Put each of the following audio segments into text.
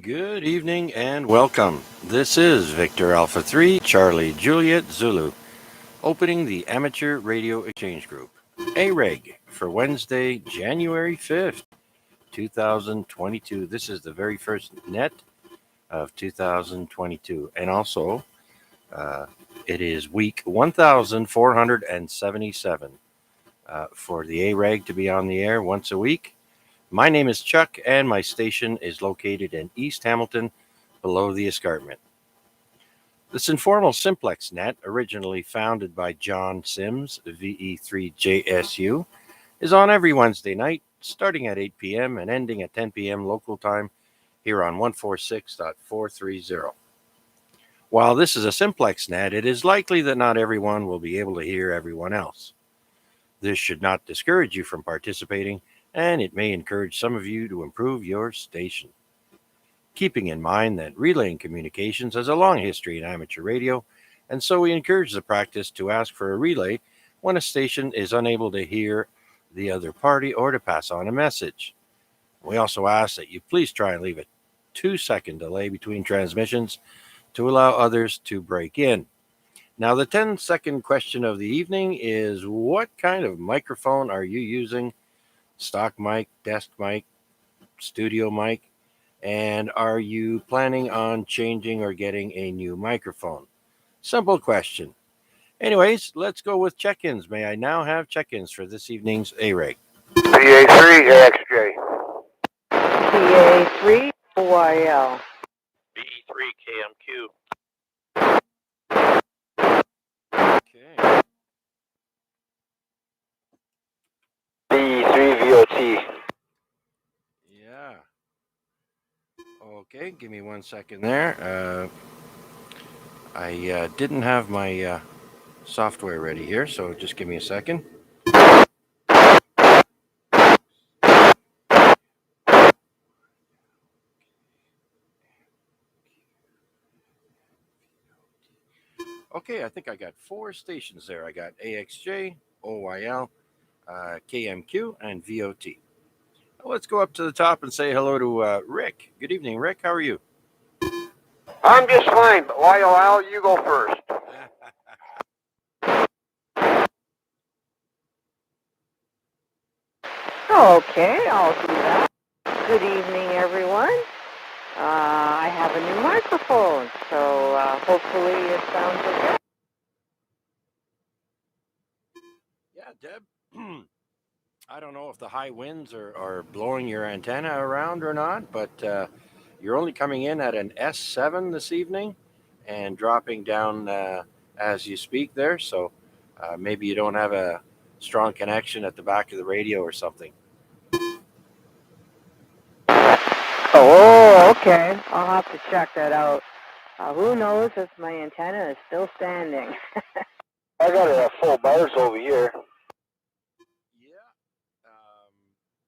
Good evening and welcome. This is Victor Alpha 3, Charlie Juliet Zulu, opening the Amateur Radio Exchange Group, AREG, for Wednesday, January 5th, 2022. This is the very first net of 2022. And also, uh, it is week 1477 for the AREG to be on the air once a week. My name is Chuck, and my station is located in East Hamilton, below the escarpment. This informal simplex net, originally founded by John Sims, VE3JSU, is on every Wednesday night, starting at 8 p.m. and ending at 10 p.m. local time here on 146.430. While this is a simplex net, it is likely that not everyone will be able to hear everyone else. This should not discourage you from participating, and it may encourage some of you to improve your station. Keeping in mind that relaying communications has a long history in amateur radio, and so we encourage the practice to ask for a relay when a station is unable to hear the other party or to pass on a message. We also ask that you please try and leave a 2-second delay between transmissions to allow others to break in. Now, the 10-second question of the evening is, what kind of microphone are you using? Stock mic, desk mic, studio mic? And are you planning on changing or getting a new microphone? Simple question. Anyways, let's go with check-ins. May I now have check-ins for this evening's AREG? PA3 AXJ. PA3 OYL. BE3 KMQ. Okay. BE3 VOT. Yeah. Okay, give me 1 second there. I didn't have my software ready here, so just give me a second. Okay, I think I got 4 stations there. I got AXJ, OYL, KMQ, and VOT. Let's go up to the top and say hello to Rick. Good evening, Rick. How are you? I'm just fine, but YOL, you go first. Okay, I'll do that. Good evening, everyone. I have a new microphone, so hopefully it sounds okay. Yeah, Deb. I don't know if the high winds are blowing your antenna around or not, but you're only coming in at an S7 this evening and dropping down as you speak there. So maybe you don't have a strong connection at the back of the radio or something. Oh, okay. I'll have to check that out. Who knows if my antenna is still standing? I got a full bars over here. Yeah.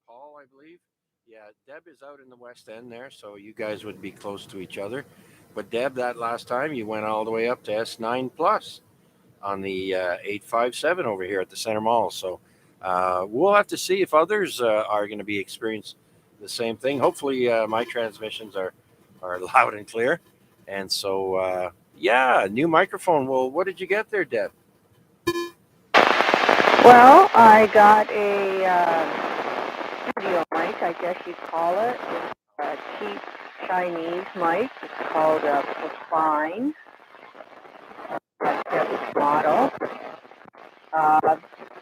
Paul, I believe. Yeah, Deb is out in the west end there, so you guys would be close to each other. But Deb, that last time you went all the way up to S9 plus on the 857 over here at the Center Mall. So we'll have to see if others are going to be experiencing the same thing. Hopefully, my transmissions are loud and clear. And so, yeah, new microphone. Well, what did you get there, Deb? Well, I got a studio mic, I guess you'd call it. It's a cheap Chinese mic. It's called a Warplane. That's Deb's model.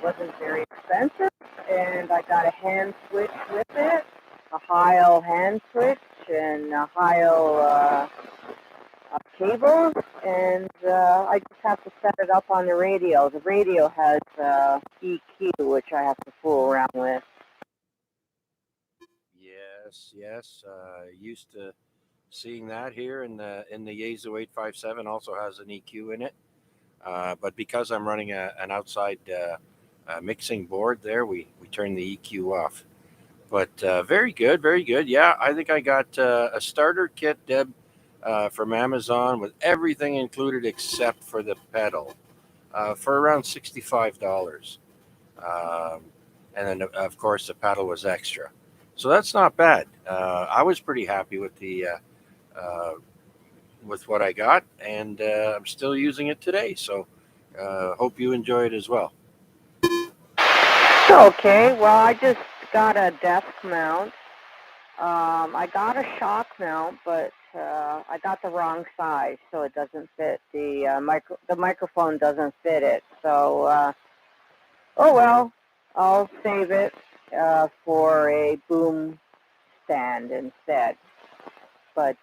Wasn't very expensive, and I got a hand switch with it, a Heil hand switch, and a Heil cables, and I just have to set it up on the radio. The radio has EQ, which I have to fool around with. Yes. Used to seeing that here in the Yaesu 857 also has an EQ in it. But because I'm running an outside mixing board there, we turn the EQ off. But very good, very good. Yeah, I think I got a starter kit, Deb, from Amazon with everything included except for the pedal for around $65. And then, of course, the pedal was extra. So that's not bad. I was pretty happy with the with what I got, and I'm still using it today. So hope you enjoy it as well. Okay, well, I just got a desk mount. I got a shock mount, but I got the wrong size, so it doesn't fit the microphone doesn't fit it. So, oh well, I'll save it for a boom stand instead. But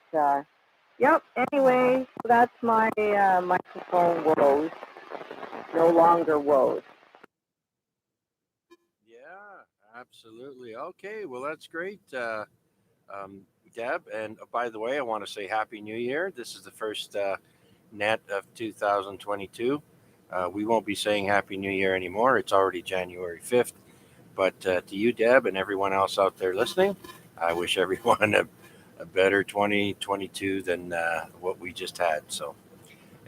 yep. Anyway, that's my microphone woes. No longer woes. Yeah, absolutely. Okay, well, that's great, Deb. And by the way, I want to say Happy New Year. This is the first net of 2022. We won't be saying Happy New Year anymore. It's already January 5th. But to you, Deb, and everyone else out there listening, I wish everyone a better 2022 than what we just had. So,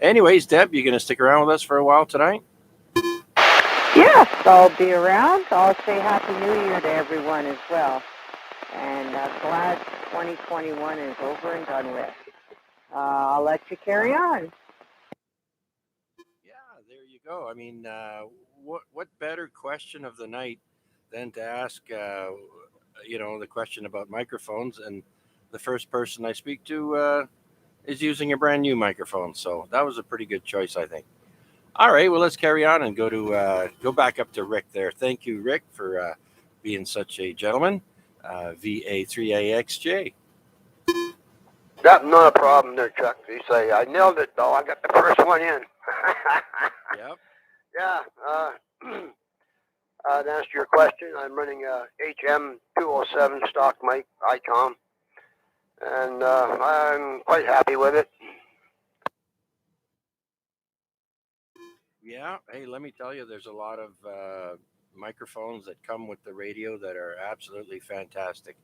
anyways, Deb, you going to stick around with us for a while tonight? Yes, I'll be around. I'll say Happy New Year to everyone as well. And glad 2021 is over and done with. I'll let you carry on. Yeah, there you go. I mean, what better question of the night than to ask, the question about microphones? And the first person I speak to is using a brand new microphone, so that was a pretty good choice, I think. All right, well, let's carry on and go back up to Rick there. Thank you, Rick, for being such a gentleman. VA3AXJ. That's not a problem there, Chuck. You say, I nailed it, though. I got the first one in. Yep. Yeah. To answer your question, I'm running a HM207 stock mic ICOM, and I'm quite happy with it. Yeah. Hey, let me tell you, there's a lot of microphones that come with the radio that are absolutely fantastic.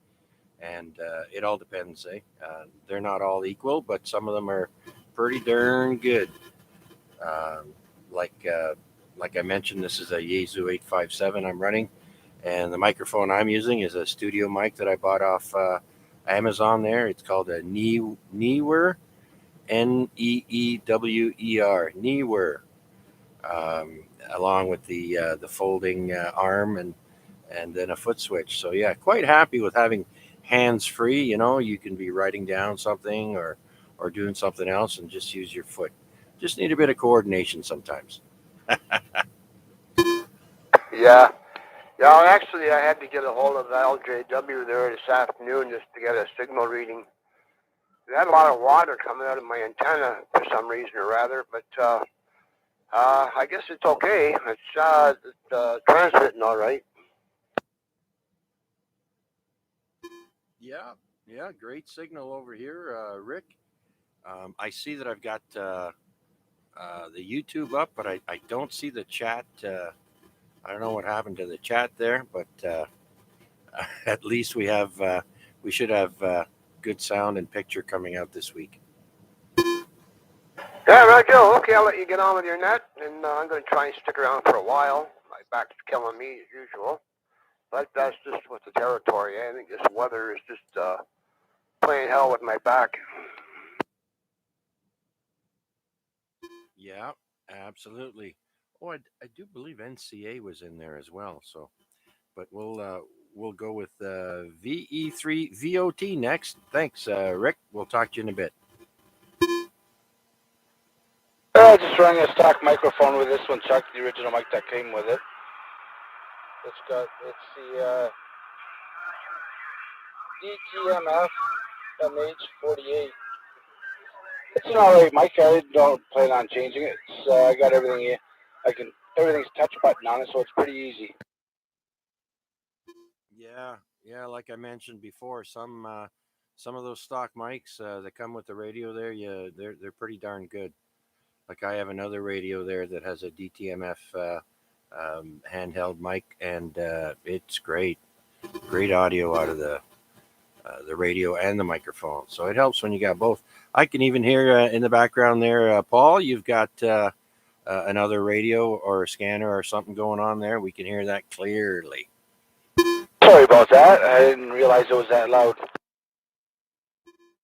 And it all depends, eh? They're not all equal, but some of them are pretty darn good. Um, like like I mentioned, this is a Yaesu 857 I'm running, and the microphone I'm using is a studio mic that I bought off Amazon. There, it's called a Neewer, Neewer, Neewer, along with the folding arm and then a foot switch. So yeah, quite happy with having hands free. You can be writing down something or doing something else and just use your foot. Just need a bit of coordination sometimes. Yeah. Yeah, well, actually, I had to get a hold of LJW there this afternoon just to get a signal reading. We had a lot of water coming out of my antenna for some reason or rather, but I guess it's okay. It's transmitting all right. Yeah, great signal over here, Rick. I see that I've got the YouTube up, but I don't see the chat. I don't know what happened to the chat there, but at least we should have good sound and picture coming out this week. Yeah, right, Joe. Okay, I'll let you get on with your net, and I'm going to try and stick around for a while. My back's killing me as usual, but that's just with the territory. I think this weather is just playing hell with my back. Yeah, absolutely. Oh, I do believe NCA was in there as well. So, but we'll go with VE3 VOT next. Thanks, Rick. We'll talk to you in a bit. Just running a stock microphone with this one, Chuck, the original mic that came with it. It's the DTMF MH48. It's an alright mic. I don't plan on changing it. I got everything in. Everything's touch button on it, so it's pretty easy. Yeah. Like I mentioned before, some of those stock mics that come with the radio there, yeah, they're pretty darn good. Like I have another radio there that has a DTMF handheld mic, and it's great audio out of the radio and the microphone. So it helps when you got both. I can even hear in the background there, Paul. You've got another radio or a scanner or something going on there. We can hear that clearly. Sorry about that. I didn't realize it was that loud.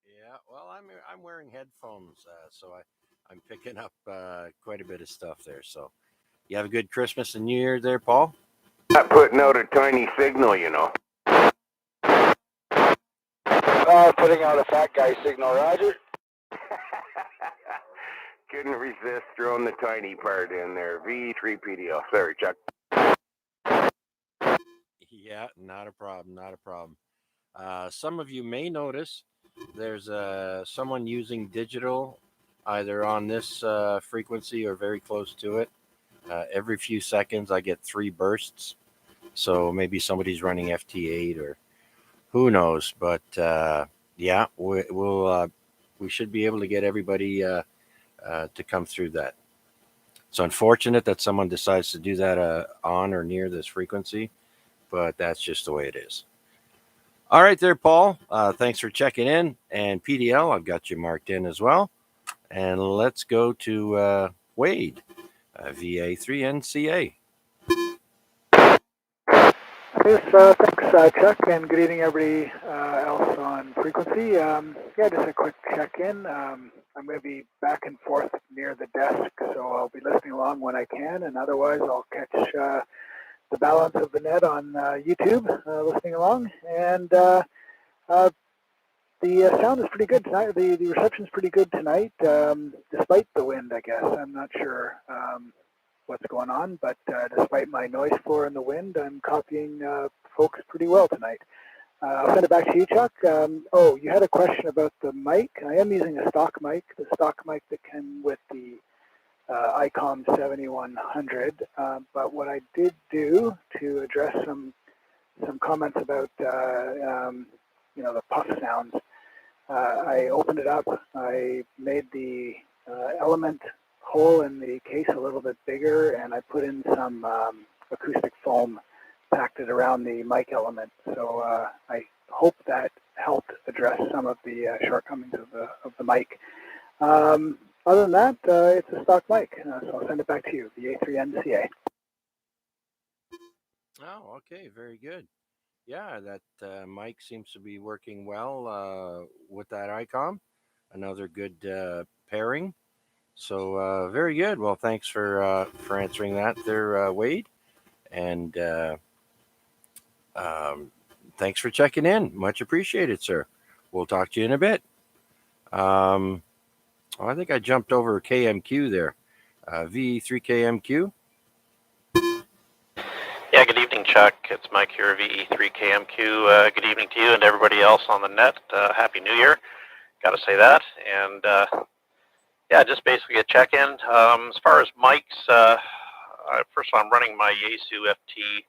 Yeah. Well, I'm wearing headphones, so I'm picking up quite a bit of stuff there. So you have a good Christmas and New Year there, Paul. Not putting out a tiny signal, you know. Putting out a fat guy signal, Roger. Couldn't resist throwing the tiny part in there. V3PDL. Sorry, Chuck. Yeah, not a problem, not a problem. Some of you may notice there's someone using digital either on this frequency or very close to it. Every few seconds, I get 3 bursts. So maybe somebody's running FT8 or who knows. But yeah, we should be able to get everybody to come through that. It's unfortunate that someone decides to do that on or near this frequency, but that's just the way it is. All right there, Paul. Thanks for checking in. And PDL, I've got you marked in as well. And let's go to Wade, VA3NCA. Yes, thanks, Chuck, and good evening, everybody else on frequency. Yeah, just a quick check-in. I'm going to be back and forth near the desk, so I'll be listening along when I can, and otherwise I'll catch the balance of the net on YouTube, listening along. And the sound is pretty good tonight. The reception is pretty good tonight, despite the wind, I guess. I'm not sure what's going on, but despite my noise floor and the wind, I'm copying folks pretty well tonight. I'll send it back to you, Chuck. Oh, you had a question about the mic. I am using a stock mic, the stock mic that came with the ICOM 7100. But what I did do to address some comments about the puff sounds, I opened it up. I made the element hole in the case a little bit bigger, and I put in some acoustic foam, packed it around the mic element. So I hope that helped address some of the shortcomings of the mic. Other than that, it's a stock mic, so I'll send it back to you, the A3NCA. Oh, okay, very good. Yeah, that mic seems to be working well with that ICOM. Another good pairing. So very good. Well, thanks for answering that there, Wade, and thanks for checking in. Much appreciated, sir. We'll talk to you in a bit. I think I jumped over KMQ there. VE3KMQ. Yeah, good evening, Chuck. It's Mike here, VE3KMQ. Good evening to you and everybody else on the net. Happy New Year. Got to say that. And yeah, just basically a check-in. As far as mics, first of all, I'm running my Yaesu FT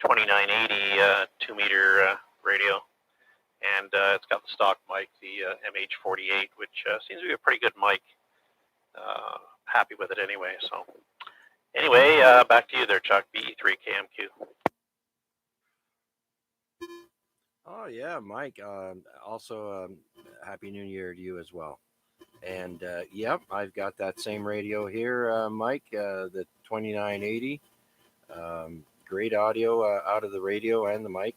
2980 2-meter radio. And it's got the stock mic, the MH48, which seems to be a pretty good mic. Happy with it anyway. So anyway, back to you there, Chuck, VE3KMQ. Oh, yeah, Mike. Also, Happy New Year to you as well. And yep, I've got that same radio here, Mike, the 2980. Great audio out of the radio and the mic.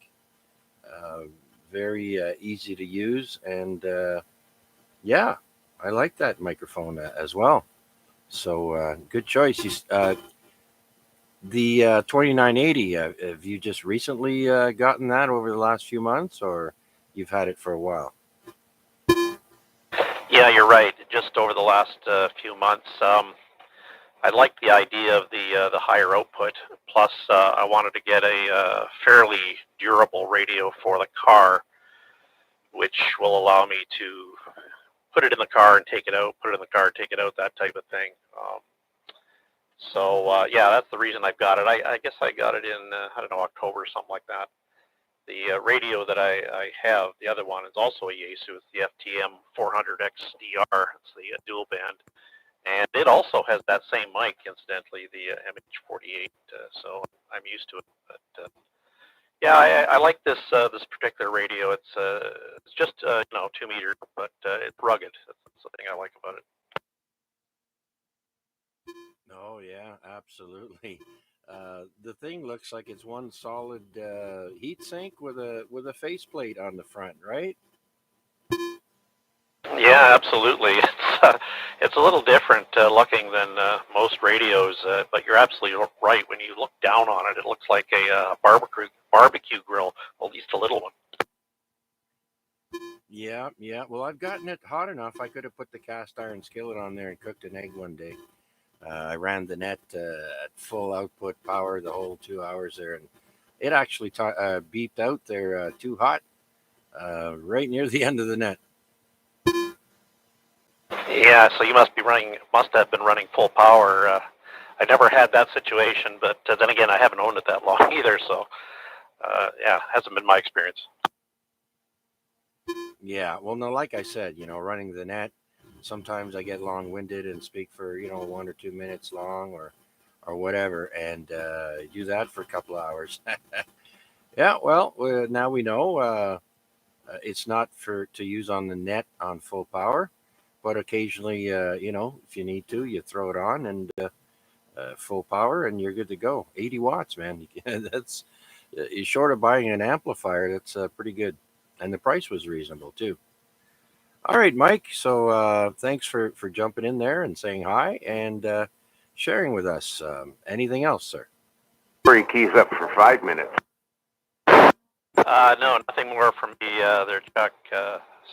Very easy to use. And yeah, I like that microphone as well. So good choice. The 2980, have you just recently gotten that over the last few months, or you've had it for a while? Yeah, you're right. Just over the last few months, I liked the idea of the higher output. Plus, I wanted to get a fairly durable radio for the car, which will allow me to put it in the car and take it out, put it in the car, take it out, that type of thing. So yeah, that's the reason I've got it. I guess I got it in, I don't know, October or something like that. The radio that I have, the other one, is also a Yaesu. It's the FTM 400XDR. It's the dual band. And it also has that same mic, incidentally, the MH48. So I'm used to it. But yeah, I like this this particular radio. It's just 2 meter, but it's rugged. That's the thing I like about it. Oh yeah, absolutely. The thing looks like it's one solid heat sink with a faceplate on the front, right? Yeah, absolutely. It's a little different looking than most radios, but you're absolutely right. When you look down on it, it looks like a barbecue grill, at least a little one. Yeah, yeah. Well, I've gotten it hot enough. I could have put the cast iron skillet on there and cooked an egg one day. I ran the net at full output power the whole 2 hours there, and it actually beeped out there too hot right near the end of the net. Yeah, so you must have been running full power. I never had that situation, but then again, I haven't owned it that long either, so yeah, hasn't been my experience. Yeah, well, no, like I said, running the net, sometimes I get long-winded and speak for 1 or 2 minutes long or whatever, and do that for a couple of hours. Yeah, well, now we know it's not to use on the net on full power, but occasionally, if you need to, you throw it on and full power, and you're good to go. 80 watts, man. That's short of buying an amplifier. That's pretty good, and the price was reasonable too. All right, Mike. So thanks for jumping in there and saying hi and sharing with us. Anything else, sir? Free keys up for 5 minutes. No, nothing more from me there, Chuck.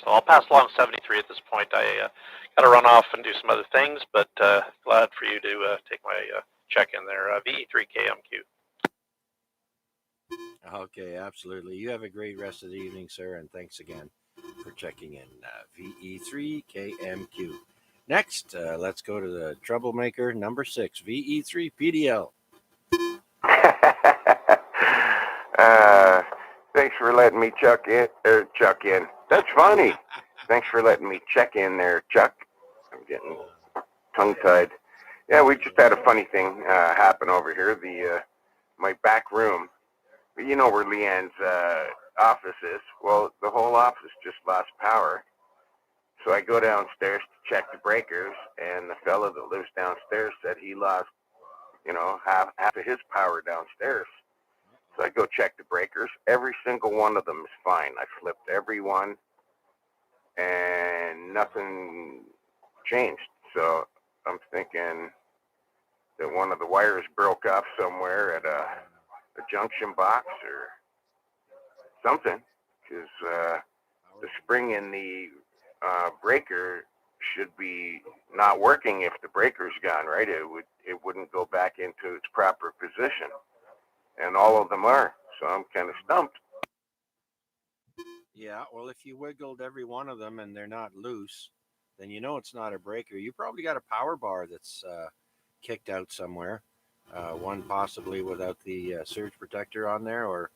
So I'll pass along 73 at this point. I got to run off and do some other things, but glad for you to take my check in there. VE3KMQ. Okay, absolutely. You have a great rest of the evening, sir, and thanks again for checking in. VE3KMQ. Next, let's go to the troublemaker number 6, VE3PDL. Thanks for letting me chuck in. That's funny. Thanks for letting me check in there, Chuck. I'm getting tongue-tied. Yeah, we just had a funny thing happen over here. My back room, you know where Leanne's office is. Well, the whole office just lost power. So I go downstairs to check the breakers, and the fellow that lives downstairs said he lost, half of his power downstairs. So I go check the breakers. Every single one of them is fine. I flipped every one, and nothing changed. So I'm thinking that one of the wires broke off somewhere at a junction box or something, because the spring in the breaker should be not working if the breaker's gone, right? It wouldn't go back into its proper position, and all of them are. So I'm kind of stumped. Yeah, well, if you wiggled every one of them and they're not loose, then it's not a breaker. You probably got a power bar that's kicked out somewhere. One possibly without the surge protector on there, or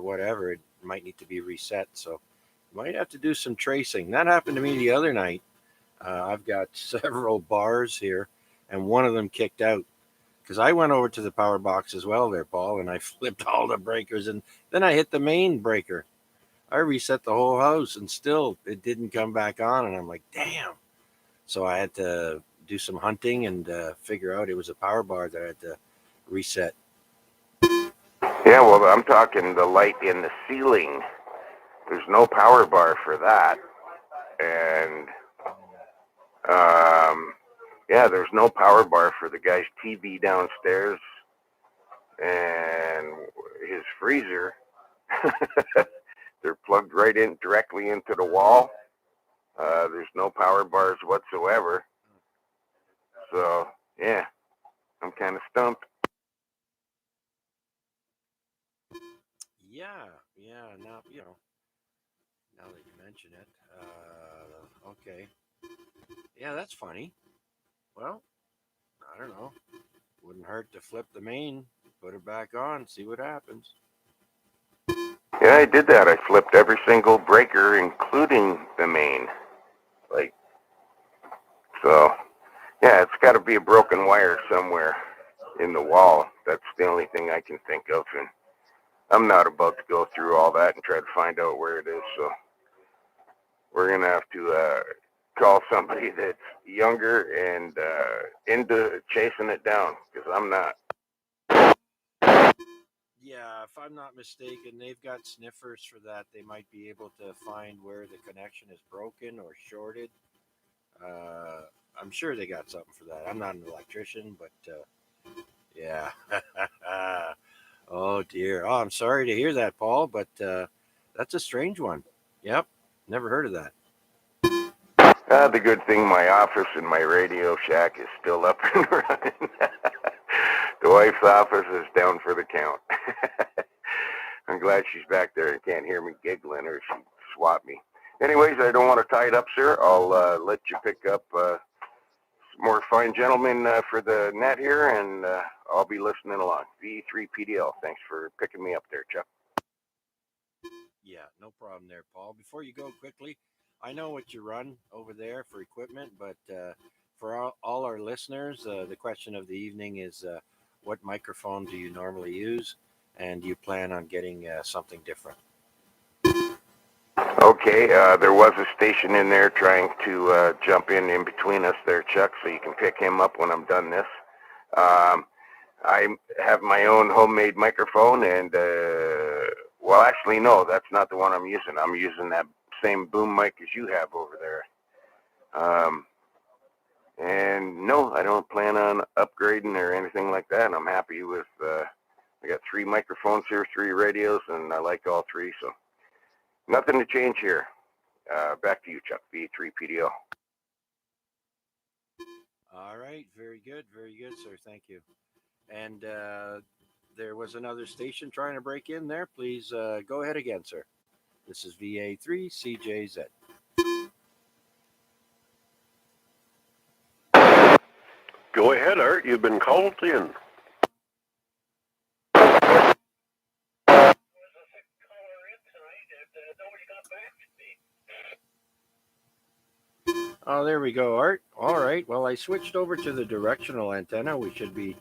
whatever. It might need to be reset. So you might have to do some tracing. That happened to me the other night. I've got several bars here, and one of them kicked out. Because I went over to the power box as well there, Paul, and I flipped all the breakers, and then I hit the main breaker. I reset the whole house, and still it didn't come back on, and I'm like, damn. So I had to do some hunting and figure out it was a power bar that I had to reset. Yeah, well, I'm talking the light in the ceiling. There's no power bar for that. And, yeah, there's no power bar for the guy's TV downstairs and his freezer. They're plugged right in directly into the wall. There's no power bars whatsoever. So, yeah, I'm kind of stumped. Yeah. Now now that you mention it, okay. Yeah, that's funny. Well, I don't know. Wouldn't hurt to flip the main, put it back on, see what happens. Yeah, I did that. I flipped every single breaker, including the main. So, yeah, it's got to be a broken wire somewhere in the wall. That's the only thing I can think of. And I'm not about to go through all that and try to find out where it is. So we're going to have to call somebody that's younger and into chasing it down, because I'm not. Yeah, if I'm not mistaken, they've got sniffers for that. They might be able to find where the connection is broken or shorted. Uh, I'm sure they got something for that. I'm not an electrician, but yeah. Oh dear. Oh, I'm sorry to hear that, Paul, but that's a strange one. Yep, never heard of that. The good thing my office and my Radio Shack is still up and running. The wife's office is down for the count. I'm glad she's back there and can't hear me giggling or she'd swat me. Anyways, I don't want to tie it up, sir. I'll let you pick up some more fine gentlemen for the net here, and I'll be listening along. V3PDL, thanks for picking me up there, Chuck. Yeah, no problem there, Paul. Before you go quickly, I know what you run over there for equipment, but for all our listeners, the question of the evening is what microphone do you normally use? And do you plan on getting something different? Okay, there was a station in there trying to jump in between us there, Chuck, so you can pick him up when I'm done this. I have my own homemade microphone, and, well, actually, no, that's not the one I'm using. I'm using that same boom mic as you have over there. And no, I don't plan on upgrading or anything like that. I'm happy with, I got 3 microphones here, 3 radios, and I like all 3, so nothing to change here. Back to you, Chuck, V3PDO. All right, very good, sir. Thank you. And there was another station trying to break in there. Please go ahead again, sir. This is VA3CJZ. Go ahead, Art. You've been called in. Oh, there we go, Art. All right. Well, I switched over to the directional antenna. We should be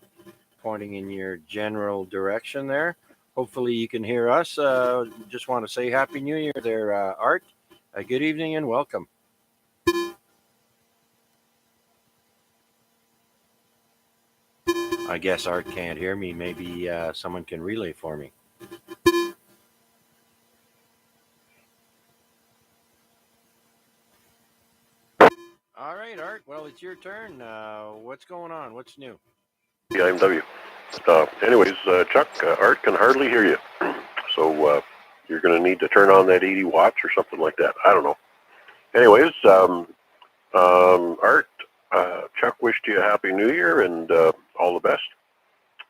pointing in your general direction there. Hopefully, you can hear us. Just want to say Happy New Year there, Art. Good evening and welcome. I guess Art can't hear me. Maybe someone can relay for me. All right, Art. Well, it's your turn. What's going on? What's new? The IMW. Anyways, Chuck, Art can hardly hear you. So you're going to need to turn on that 80 watts or something like that. I don't know. Anyways, Art, Chuck wished you a Happy New Year and all the best.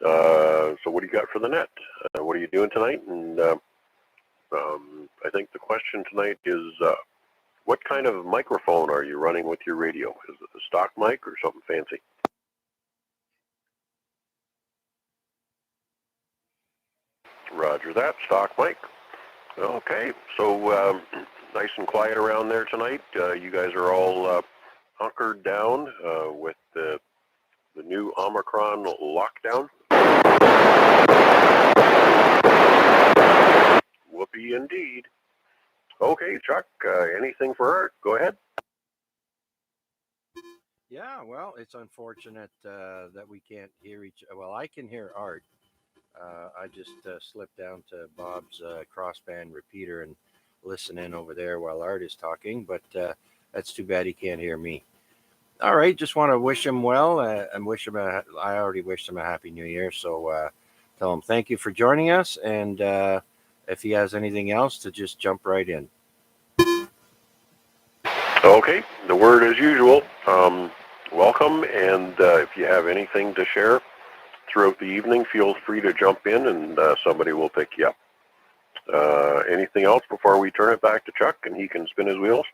So what do you got for the net? What are you doing tonight? And I think the question tonight is what kind of microphone are you running with your radio? Is it a stock mic or something fancy? Roger that, stock mic. Okay, so nice and quiet around there tonight. You guys are all hunkered down with the new Omicron lockdown. Whoopee indeed. Okay, Chuck, anything for Art? Go ahead. Yeah, well, it's unfortunate that we can't hear each. Well, I can hear Art. I just slipped down to Bob's crossband repeater and listen in over there while Art is talking, but that's too bad he can't hear me. All right, just want to wish him well and wish him I already wished him a Happy New Year, so tell him thank you for joining us, and if he has anything else, to just jump right in. Okay, the word as usual. Welcome, and if you have anything to share throughout the evening, feel free to jump in and somebody will pick you up. Anything else before we turn it back to Chuck and he can spin his wheels?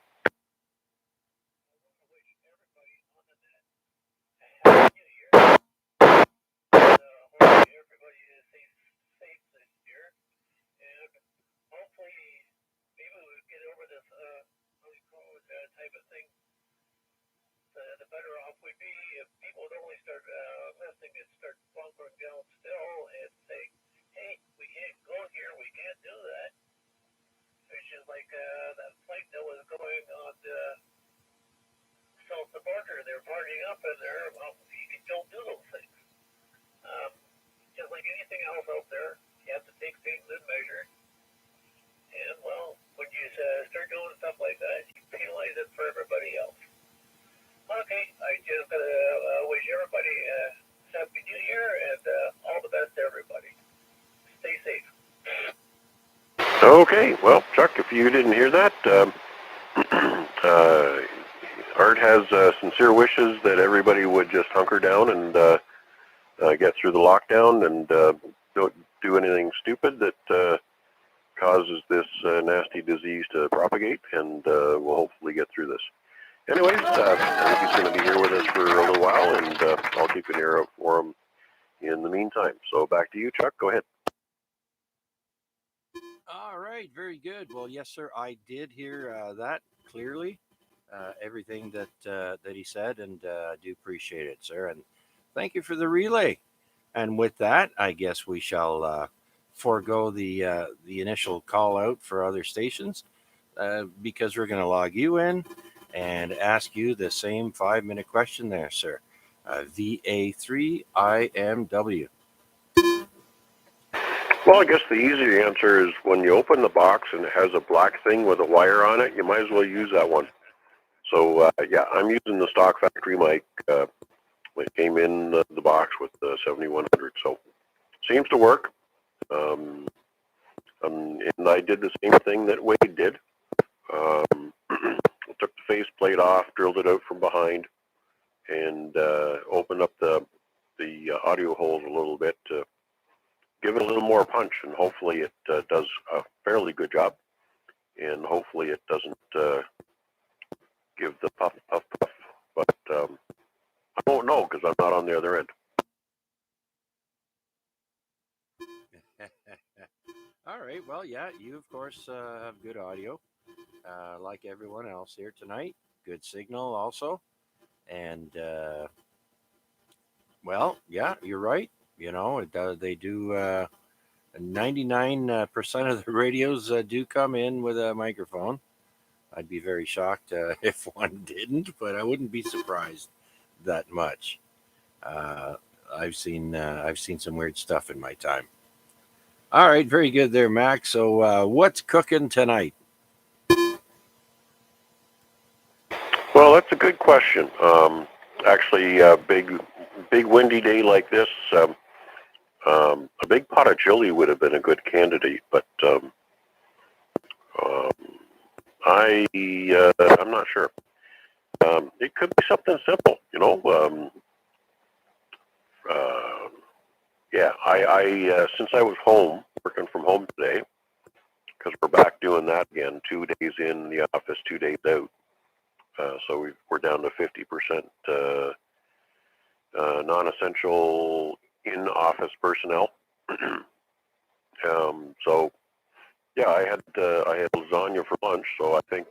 Okay, well, Chuck, if you didn't hear that, Art has sincere wishes that everybody would just hunker down and get through the lockdown and don't do anything stupid that causes this nasty disease to propagate, and we'll hopefully get through this. Anyways, I think he's going to be here with us for a little while, and I'll keep an ear out for him in the meantime. So back to you, Chuck. Go ahead. All right, very good. Well, yes, sir, I did hear that clearly, everything that he said, and I do appreciate it, sir. And thank you for the relay. And with that, I guess we shall forego the initial call out for other stations because we're going to log you in and ask you the same 5-minute question there, sir. VA3IMW. Well, I guess the easy answer is when you open the box and it has a black thing with a wire on it, you might as well use that one. So, yeah, I'm using the stock factory mic. It came in the box with the 7100, so seems to work. And I did the same thing that Wade did. Took the faceplate off, drilled it out from behind, and opened up the audio holes a little bit to give it a little more punch, and hopefully it does a fairly good job, and hopefully it doesn't give the puff, puff, puff, but I won't know because I'm not on the other end. All right. Well, yeah, you, of course, have good audio, like everyone else here tonight. Good signal also. And, well, yeah, you're right. You know, they do 99% of the radios do come in with a microphone. I'd be very shocked if one didn't, but I wouldn't be surprised that much. I've seen some weird stuff in my time. All right, very good there, Mac. So, what's cooking tonight? Well, that's a good question. Actually, a big windy day like this, a big pot of chili would have been a good candidate, but I'm not sure. It could be something simple, you know. Yeah, I since I was home, working from home today, because we're back doing that again, 2 days in the office, 2 days out. So we're down to 50% non-essential in-office personnel. So yeah, I had lasagna for lunch, so I think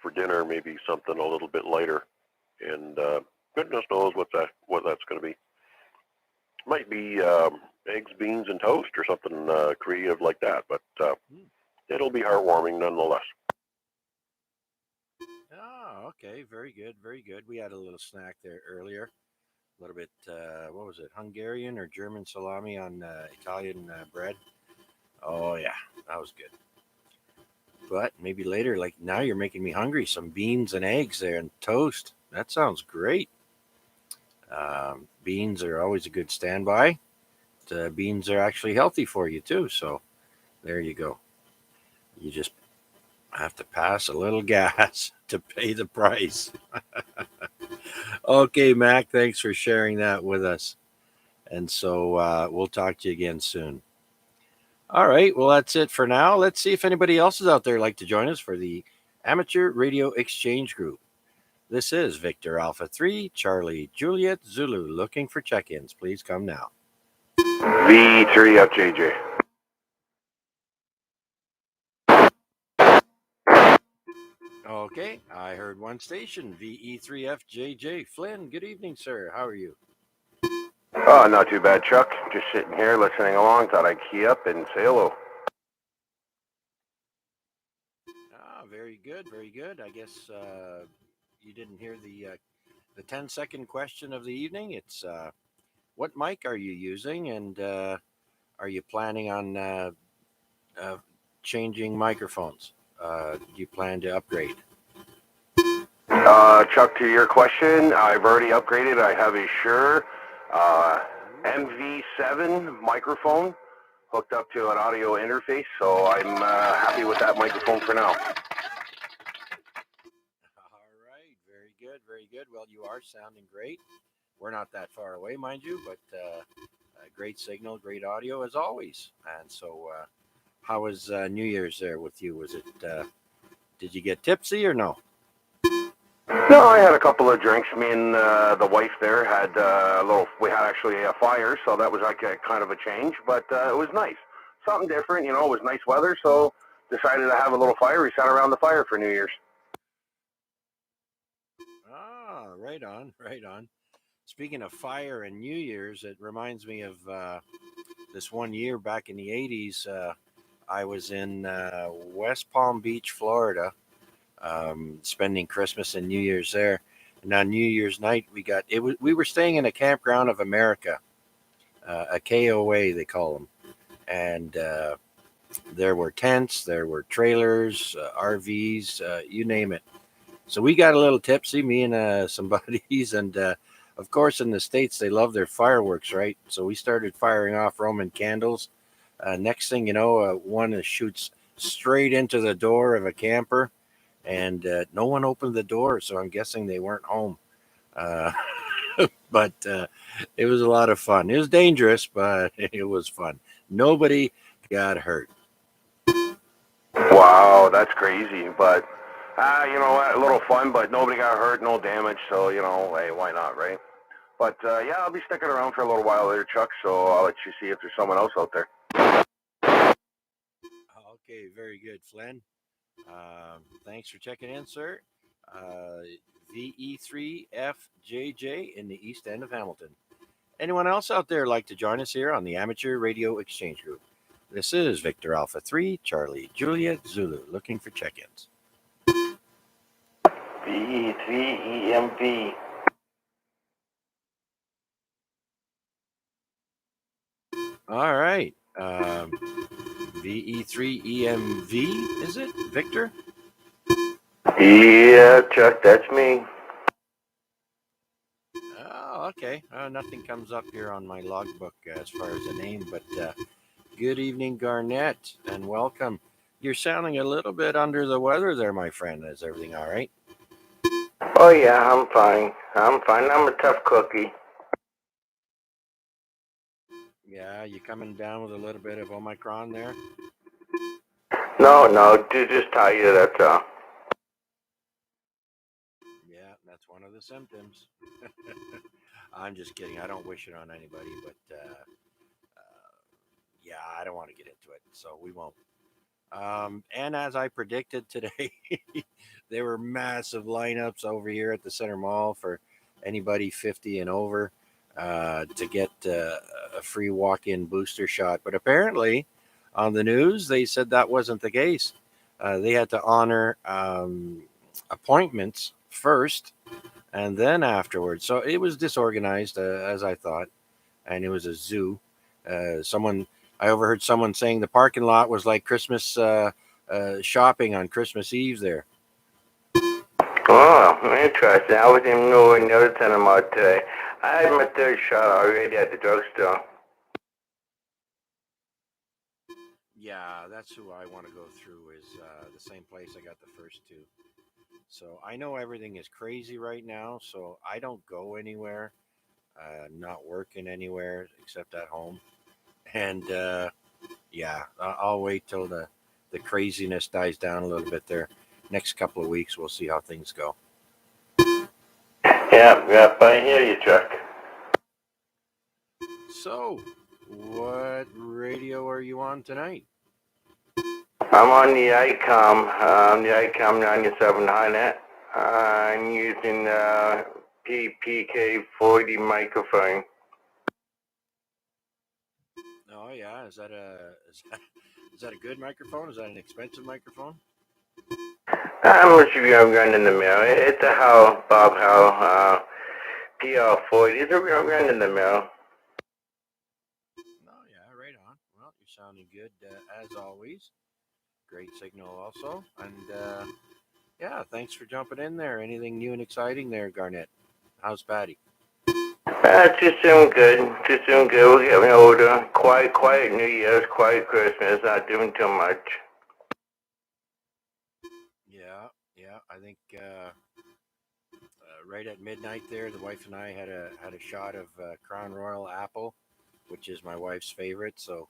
for dinner maybe something a little bit lighter, and goodness knows what that's going to be. Might be eggs, beans, and toast, or something creative like that, but it'll be heartwarming nonetheless. Oh, okay. Very good. Very good. We had a little snack there earlier. A little bit, what was it, Hungarian or German salami on Italian bread. Oh, yeah, that was good. But maybe later, like now you're making me hungry. Some beans and eggs there and toast. That sounds great. Beans are always a good standby. Beans are actually healthy for you too. So there you go. You just have to pass a little gas to pay the price. Okay, Mac, thanks for sharing that with us. And so we'll talk to you again soon. All right, well, that's it for now. Let's see if anybody else is out there like to join us for the Amateur Radio Exchange Group. This is Victor Alpha 3, Charlie Juliet Zulu, looking for check-ins. Please come now. V3FJJ. Okay, I heard one station, VE3FJJ. Flynn, good evening, sir. How are you? Oh, not too bad, Chuck. Just sitting here listening along. Thought I'd key up and say hello. Very good, very good. I guess you didn't hear the 10-second question of the evening. It's what mic are you using, and are you planning on changing microphones? Do you plan to upgrade? Chuck, to your question, I've already upgraded. I have a Shure MV7 microphone. hooked up to an audio interface, so I'm happy with that microphone for now. All right, very good, very good. Well, you are sounding great. We're not that far away, mind you, but great signal, great audio as always. And so, how was New Year's there with you? Was it? Did you get tipsy or no? No, I had a couple of drinks. Me and the wife there had we had actually a fire, so that was like a kind of a change, but it was nice. Something different, you know, it was nice weather, so decided to have a little fire. We sat around the fire for New Year's. Ah, right on, right on. Speaking of fire and New Year's, it reminds me of this one year back in the 80s. I was in West Palm Beach, Florida, spending Christmas and New Year's there. And on New Year's night, we were staying in a campground of America, a KOA they call them, and there were tents, there were trailers, RVs, you name it. So we got a little tipsy, me and some buddies, and of course in the States they love their fireworks, right? So we started firing off Roman candles. Next thing you know, one shoots straight into the door of a camper, and no one opened the door, so I'm guessing they weren't home. Uh, but it was a lot of fun. It was dangerous, but it was fun. Nobody got hurt. Wow, that's crazy, but you know what, a little fun, but nobody got hurt, no damage, so, you know, hey, why not, right? But yeah, I'll be sticking around for a little while there, Chuck, so I'll let you see if there's someone else out there. Okay, very good, Flynn. Thanks for checking in, sir. VE3FJJ in the east end of Hamilton. Anyone else out there like to join us here on the Amateur Radio Exchange Group? This is Victor Alpha 3, Charlie Juliet Zulu, looking for check-ins. VE3EMV. All right. VE3EMV, is it, Victor? Yeah, Chuck, that's me. Oh, okay. Nothing comes up here on my logbook as far as a name, but good evening, Garnett, and welcome. You're sounding a little bit under the weather there, my friend. Is everything all right? Oh, yeah, I'm fine. I'm a tough cookie. Yeah, you coming down with a little bit of Omicron there? No, just tired, that's all. Yeah, that's one of the symptoms. I'm just kidding. I don't wish it on anybody, but yeah, I don't want to get into it, so we won't. And as I predicted today, there were massive lineups over here at the Center Mall for anybody 50 and over to get a free walk-in booster shot. But apparently, on the news, they said that wasn't the case. They had to honor appointments first and then afterwards. So it was disorganized, as I thought, and it was a zoo. I overheard someone saying the parking lot was like Christmas shopping on Christmas Eve there. Oh, interesting. I wasn't even knowing the other Center Mall today. I had my third shot already at the drugstore. Yeah, that's who I want to go through is the same place I got the first two. So I know everything is crazy right now, so I don't go anywhere, not working anywhere except at home. And yeah, I'll wait till the craziness dies down a little bit there. Next couple of weeks, we'll see how things go. Yep, I hear you, Chuck. So, what radio are you on tonight? I'm on the ICOM 9700. I'm using PPK40 microphone. Oh yeah, is that a good microphone? Is that an expensive microphone? How much of you have run in the mill? It's a Bob Howe, PR40. It's a real run in the mill. Oh yeah, right on. Well, you're sounding good as always. Great signal also, and yeah, thanks for jumping in there. Anything new and exciting there, Garnett? How's Patty? Just doing good. Just doing good. We're getting older. Quiet New Year's, quiet Christmas. Not doing too much. Yeah. I think right at midnight there, the wife and I had a shot of Crown Royal Apple, which is my wife's favorite. So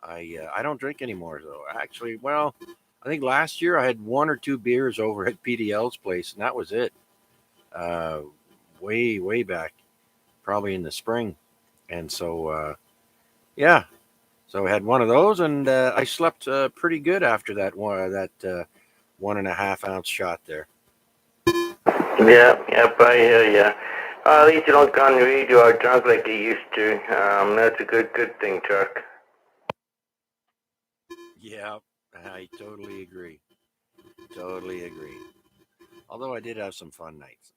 I don't drink anymore though. Actually, well, I think last year I had one or two beers over at PDL's place, and that was it. Uh, way back, probably in the spring, and so yeah. So I had one of those, and I slept pretty good after that 1.5 ounce shot there. Yep, I hear ya. At least you don't go on the radio or drunk like you used to. That's a good thing, Chuck. Yeah, I totally agree. Totally agree. Although I did have some fun nights,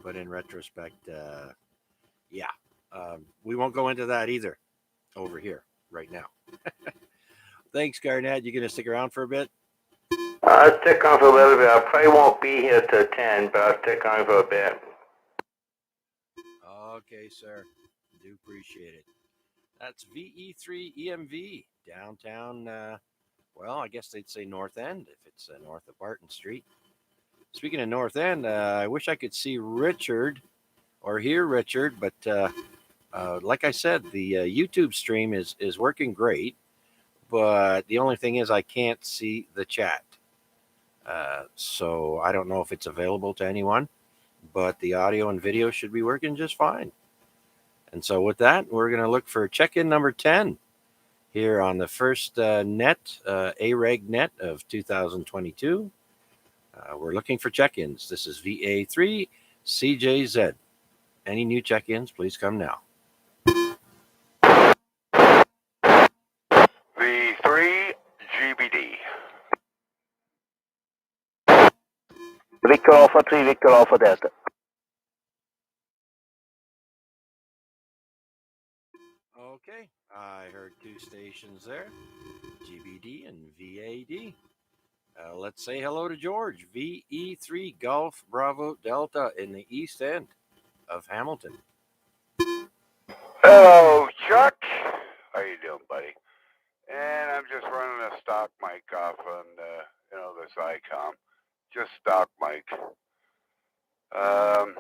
but in retrospect, yeah, we won't go into that either over here right now. Thanks, Garnett. You gonna stick around for a bit? I'll stick on for a little bit. I probably won't be here till 10, but I'll stick on for a bit. Okay, sir. Do appreciate it. That's VE3EMV downtown. Well, I guess they'd say North End if it's north of Barton Street. Speaking of North End, I wish I could see Richard or hear Richard, but like I said, the YouTube stream is working great. But the only thing is, I can't see the chat. So I don't know if it's available to anyone, but the audio and video should be working just fine. And so with that, we're going to look for check-in number 10 here on the first net, AREG net of 2022. We're looking for check-ins. This is VA3 CJZ. Any new check-ins, please come now. V3 GBD. Victor Alpha 3, Victor Alpha Delta. Okay, I heard two stations there, GBD and VAD. Let's say hello to George, VE3 Golf Bravo Delta in the east end of Hamilton. Hello, Chuck. How you doing, buddy? And I'm just running a stock mic off on this ICOM. Just stock mic. Other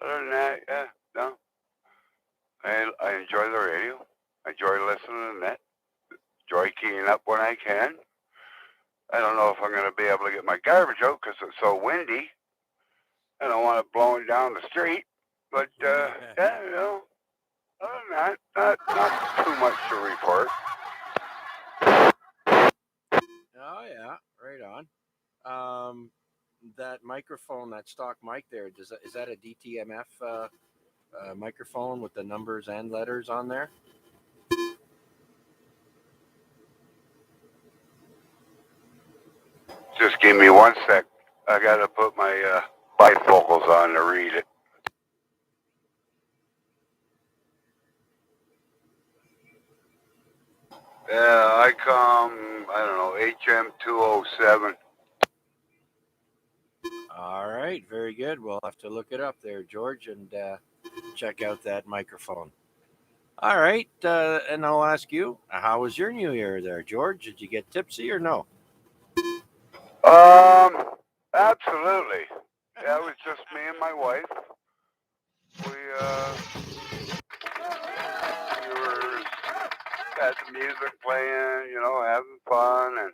than that, yeah, no. I enjoy the radio. I enjoy listening to net. Enjoy keying up when I can. I don't know if I'm going to be able to get my garbage out because it's so windy. I don't want it blowing down the street. But, yeah, other than that, not too much to report. Oh yeah, right on. That microphone, that stock mic there, is that a DTMF microphone with the numbers and letters on there? Just give me 1 sec. I got to put my bifocals on to read it. Yeah, I don't know, HM207. All right, very good. We'll have to look it up there, George, and check out that microphone. All right, and I'll ask you, how was your New Year there, George? Did you get tipsy or no? Absolutely. Yeah, it was just me and my wife. We were had the music playing, having fun, and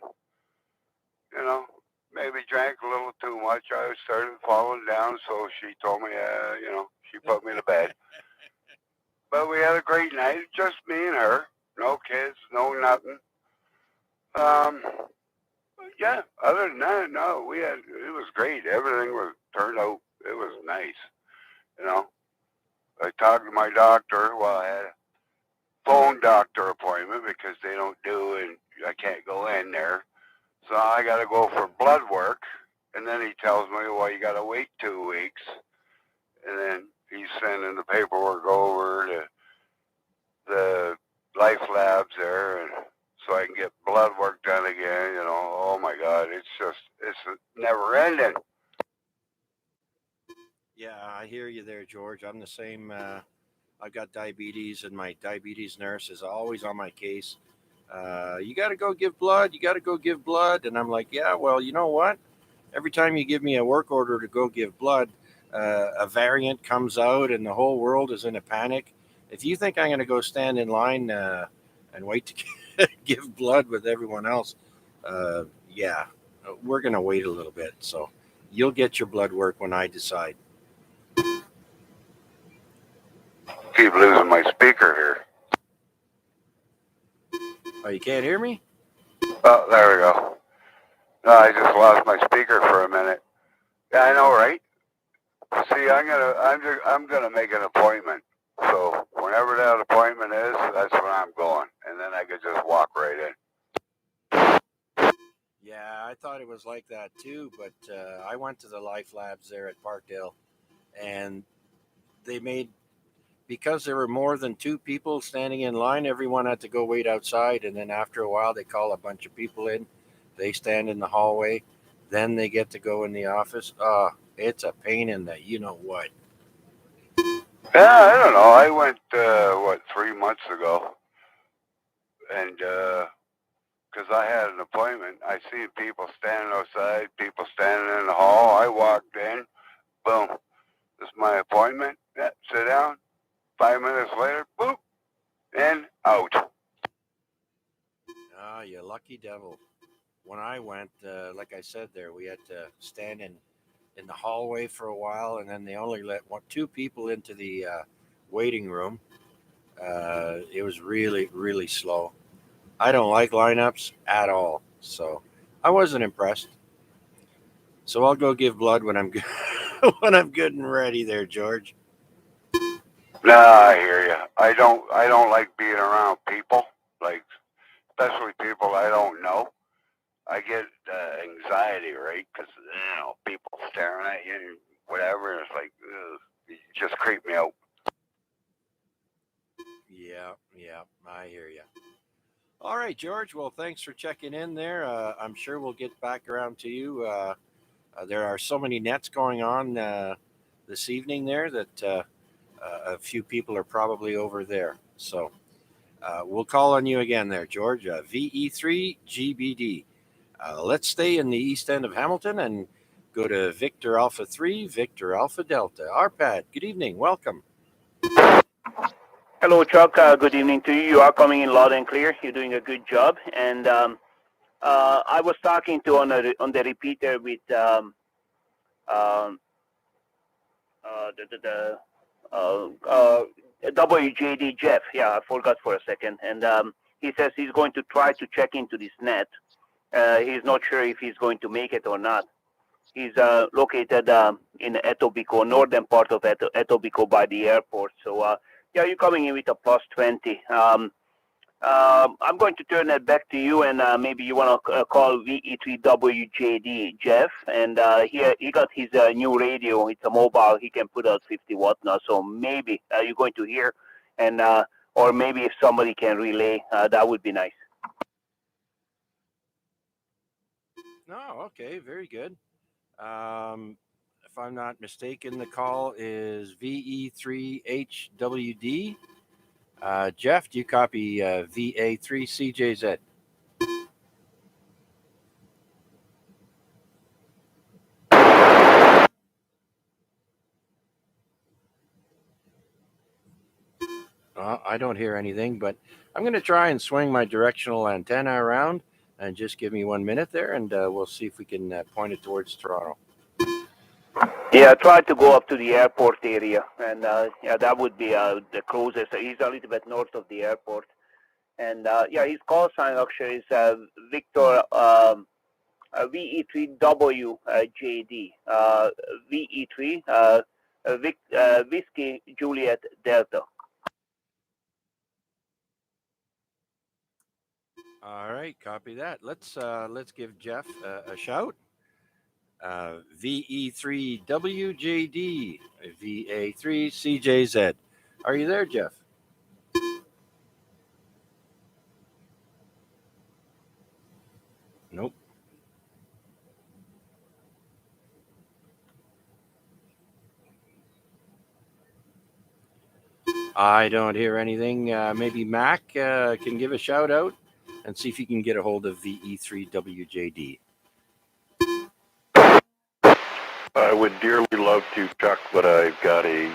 maybe drank a little too much. I started falling down, so she told me, she put me to bed. But we had a great night, just me and her. No kids, no nothing. Yeah, other than that, no, it was great. Everything turned out, it was nice. I talked to my doctor. Well, I had a phone doctor appointment because they don't do, and I can't go in there. So I got to go for blood work. And then he tells me, well, you got to wait 2 weeks. And then he's sending the paperwork over to the life labs there, and so I can get blood work done again. Oh my God, it's never ending. Yeah, I hear you there, George. I'm the same. I've got diabetes, and my diabetes nurse is always on my case. You got to go give blood. You got to go give blood. And I'm like, yeah, well, you know what? Every time you give me a work order to go give blood, a variant comes out and the whole world is in a panic. If you think I'm going to go stand in line and wait to give blood with everyone else, yeah, we're going to wait a little bit. So you'll get your blood work when I decide. Keep losing my speaker here. Oh, you can't hear me? Oh, there we go. No, I just lost my speaker for a minute. Yeah, I know, right? See, I'm gonna make an appointment. So whenever that appointment is, that's when I'm going, and then I could just walk right in. Yeah, I thought it was like that too, but I went to the Life Labs there at Parkdale, and they made because there were more than two people standing in line, everyone had to go wait outside, and then after a while, they call a bunch of people in. They stand in the hallway, then they get to go in the office. It's a pain in the you know what. Yeah, I don't know. I went 3 months ago, and because I had an appointment, I see people standing outside, people standing in the hall. I walked in, boom, this is my appointment. Yeah, sit down. 5 minutes later, boop, in, out. You lucky devil. When I went, like I said, there we had to stand in the hallway for a while, and then they only let two people into the waiting room. It was really, really slow. I don't like lineups at all, so I wasn't impressed. So I'll go give blood when I'm good, when I'm good and ready. There, George. Nah, I hear you. I don't like being around people, like especially people I don't know. I get anxiety, right? Because people staring at you, and whatever. And it's like, ugh, you just creep me out. Yeah, yeah, I hear you. All right, George. Well, thanks for checking in there. I'm sure we'll get back around to you. There are so many nets going on this evening there that a few people are probably over there. So we'll call on you again there, George. VE3GBD. Let's stay in the east end of Hamilton and go to Victor Alpha 3, Victor Alpha Delta. Arpad, good evening. Welcome. Hello, Chuck. Good evening to you. You are coming in loud and clear. You're doing a good job. And I was talking to on the repeater with um, the WJD Jeff. Yeah, I forgot for a second. And he says he's going to try to check into this net. He's not sure if he's going to make it or not. He's located in Etobicoke, northern part of Etobicoke by the airport. So, yeah, you're coming in with a plus 20. I'm going to turn that back to you, and maybe you want to call VE3WJD Jeff. And he got his new radio. It's a mobile. He can put out 50 watt now. So maybe you're going to hear, and or maybe if somebody can relay, that would be nice. Oh, okay. Very good. If I'm not mistaken, the call is VE3HWD. Jeff, do you copy VA3CJZ? I don't hear anything, but I'm going to try and swing my directional antenna around and just give me 1 minute there, and we'll see if we can point it towards Toronto. Yeah, try to go up to the airport area, and yeah, that would be the closest. He's a little bit north of the airport, and yeah, his call sign actually is Victor VE3WJD VE3 Whiskey Juliet Delta. All right, copy that. Let's give Jeff a shout. VE3WJD VA3CJZ. Are you there, Jeff? Nope. I don't hear anything. Maybe Mac can give a shout out and see if you can get a hold of VE3WJD. I would dearly love to, Chuck, but I've got a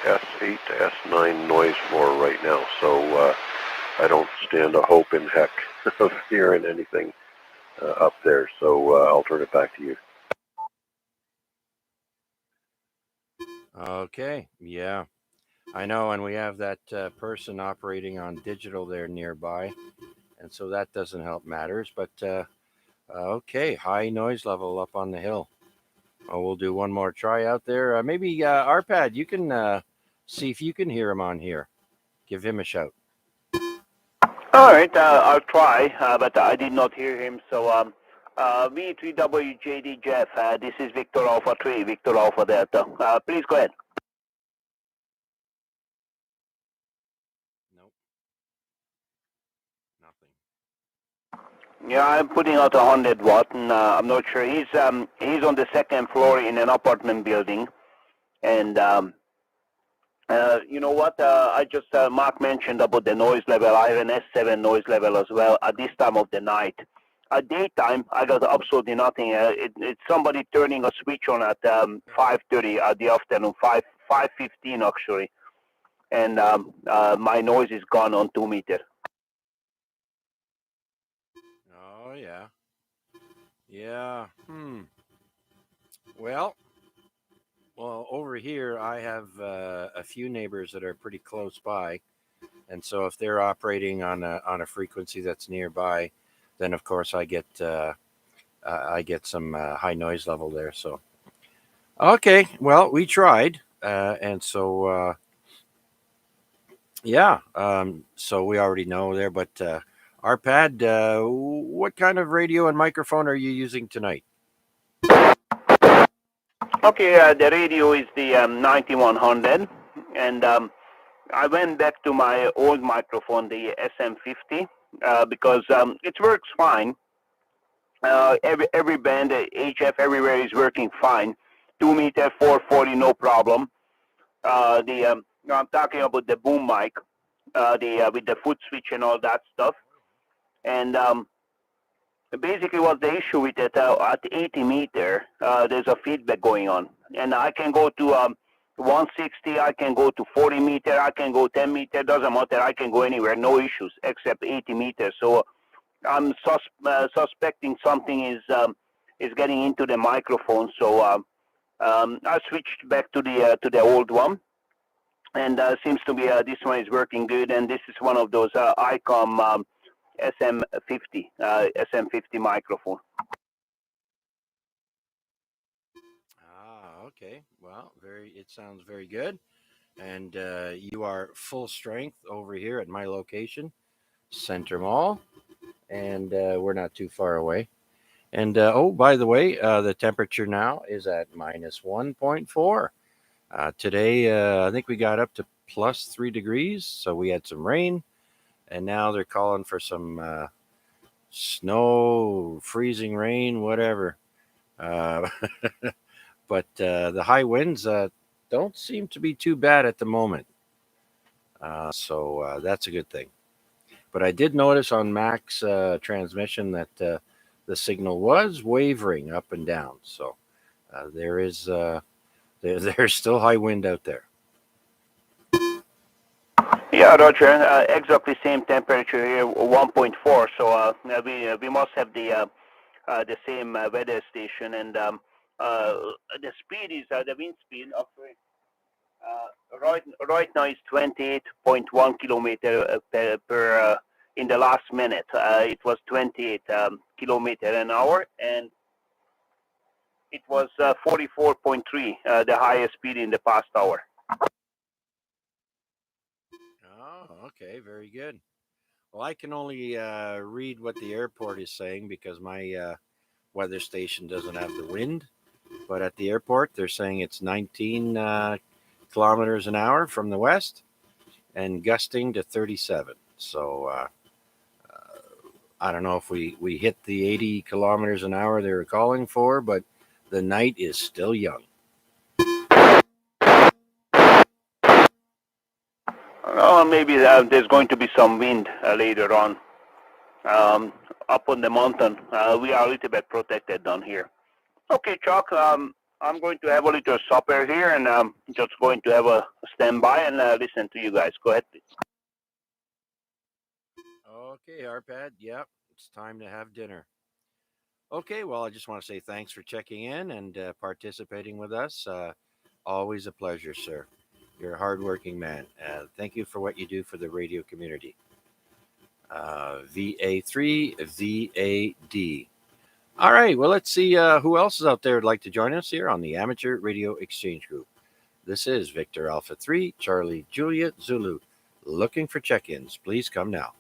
S8 to S9 noise floor right now, so I don't stand a hope in heck of hearing anything up there. So I'll turn it back to you. Okay, yeah, I know, and we have that person operating on digital there nearby, and so that doesn't help matters. But okay, high noise level up on the hill. Oh, we'll do one more try out there. Maybe Arpad, you can see if you can hear him on here. Give him a shout. All right, I'll try, but I did not hear him. So V3WJD Jeff, this is Victor Alpha 3, Victor Alpha Delta. Please go ahead. Nope. Nothing. Yeah, I'm putting out 100 watt, and I'm not sure. He's on the second floor in an apartment building, and you know what? I just Mark mentioned about the noise level. I have an S7 noise level as well at this time of the night. At daytime, I got absolutely nothing. It's somebody turning a switch on at 5:30 at the afternoon, 5:15 actually, and my noise is gone on 2 meter. Oh yeah. Yeah. Well, over here I have a few neighbors that are pretty close by, and so if they're operating on a frequency that's nearby, then of course I get some high noise level there. So okay, well we tried, and so yeah, so we already know there. But Arpad, what kind of radio and microphone are you using tonight? Okay, the radio is the 9100, and I went back to my old microphone, the SM50, because it works fine. Every band, HF everywhere is working fine. 2 meter, 440, no problem. I'm talking about the boom mic, with the foot switch and all that stuff. And basically, what's the issue with it? At 80 meter, there's a feedback going on, and I can go to 160, I can go to 40 meter, I can go 10 meter, doesn't matter. I can go anywhere, no issues, except 80 meters. So I'm suspecting something is getting into the microphone. So I switched back to the old one, and seems to be this one is working good. And this is one of those ICOM SM50 microphone. Okay. Well, it sounds very good. And you are full strength over here at my location, Center Mall, and we're not too far away. And oh, by the way, the temperature now is at minus 1.4. Today, I think we got up to plus 3 degrees, so we had some rain, and now they're calling for some snow, freezing rain, whatever. But the high winds don't seem to be too bad at the moment. So that's a good thing. But I did notice on Mac's transmission that the signal was wavering up and down. So there is there's still high wind out there. Yeah, Roger. Exactly same temperature here, 1.4. So we must have the same weather station, and the speed is the wind speed of right now is 28.1 kilometer per in the last minute. It was 28 kilometer an hour, and it was 44.3, the highest speed in the past hour. Oh, okay, very good. Well, I can only read what the airport is saying because my weather station doesn't have the wind. But at the airport, they're saying it's 19 kilometers an hour from the west and gusting to 37. So I don't know if we hit the 80 kilometers an hour they were calling for, but the night is still young. Maybe there's going to be some wind later on. Up on the mountain, we are a little bit protected down here. Okay, Chuck, I'm going to have a little supper here, and just going to have a standby and listen to you guys. Go ahead, please. Okay, Arpad. Yep, it's time to have dinner. Okay, well, I just want to say thanks for checking in and participating with us. Always a pleasure, sir. You're a hardworking man. Thank you for what you do for the radio community. VA3 VAD. All right, well, let's see who else is out there would like to join us here on the Amateur Radio Exchange Group. This is Victor Alpha 3, Charlie Juliet Zulu. Looking for check ins. Please come now.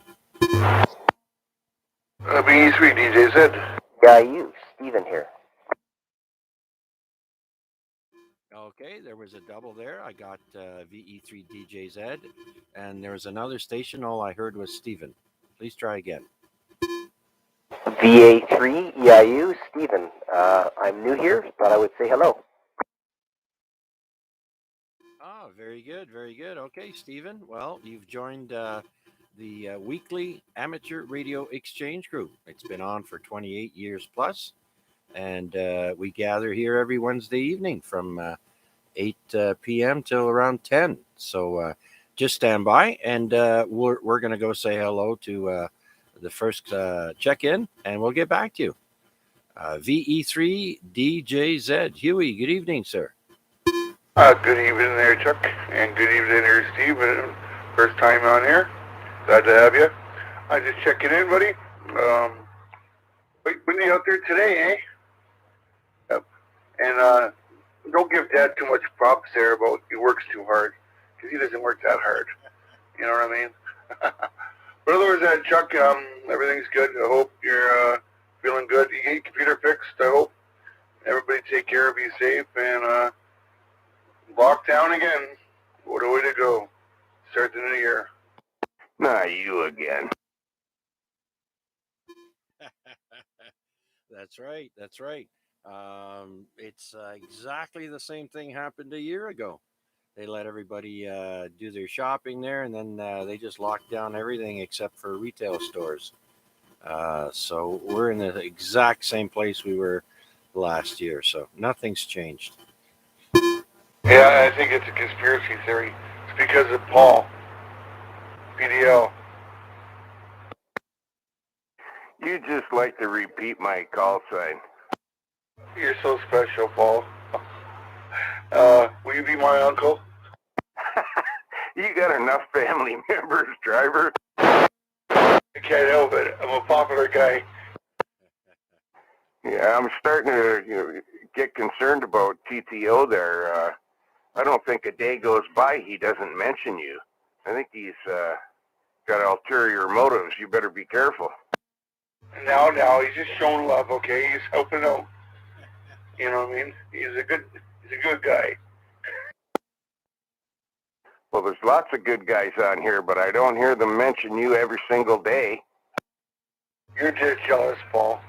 B3 DJZ. Yeah, you, Steven here. Okay, there was a double there. I got VE3DJZ, and there was another station. All I heard was Steven. Please try again. VA3 EIU, Steven. I'm new here, thought I would say hello. Oh, very good, very good. Okay, Steven. Well, you've joined the weekly Amateur Radio Exchange Group. It's been on for 28 years plus, and we gather here every Wednesday evening from 8 p.m. till around 10. So just stand by, and we're going to go say hello to the first check-in, and we'll get back to you. VE3DJZ. Huey, good evening, sir. Good evening there, Chuck, and good evening there, Steve. First time on here. Glad to have you. I just checking in, buddy. Windy out there today, eh? Yep. And don't give Dad too much props there about he works too hard, because he doesn't work that hard. You know what I mean? But otherwise, that Chuck, everything's good. I hope you're feeling good. You get your computer fixed. I hope everybody take care, be safe, and lockdown again. What a way to go. Start the new year. Not you again. That's right. That's right. It's exactly the same thing happened a year ago. They let everybody do their shopping there, and then they just locked down everything except for retail stores. So we're in the exact same place we were last year. So nothing's changed. Yeah, I think it's a conspiracy theory. It's because of Paul. PDL. You just like to repeat my call sign. You're so special, Paul. Will you be my uncle? You got enough family members, driver. I can't help it. I'm a popular guy. Yeah, I'm starting to get concerned about TTO there. I don't think a day goes by he doesn't mention you. I think he's got ulterior motives. You better be careful. Now, he's just showing love, okay? He's helping out. You know what I mean? He's a good guy. Well, there's lots of good guys on here, but I don't hear them mention you every single day. You're just jealous, Paul.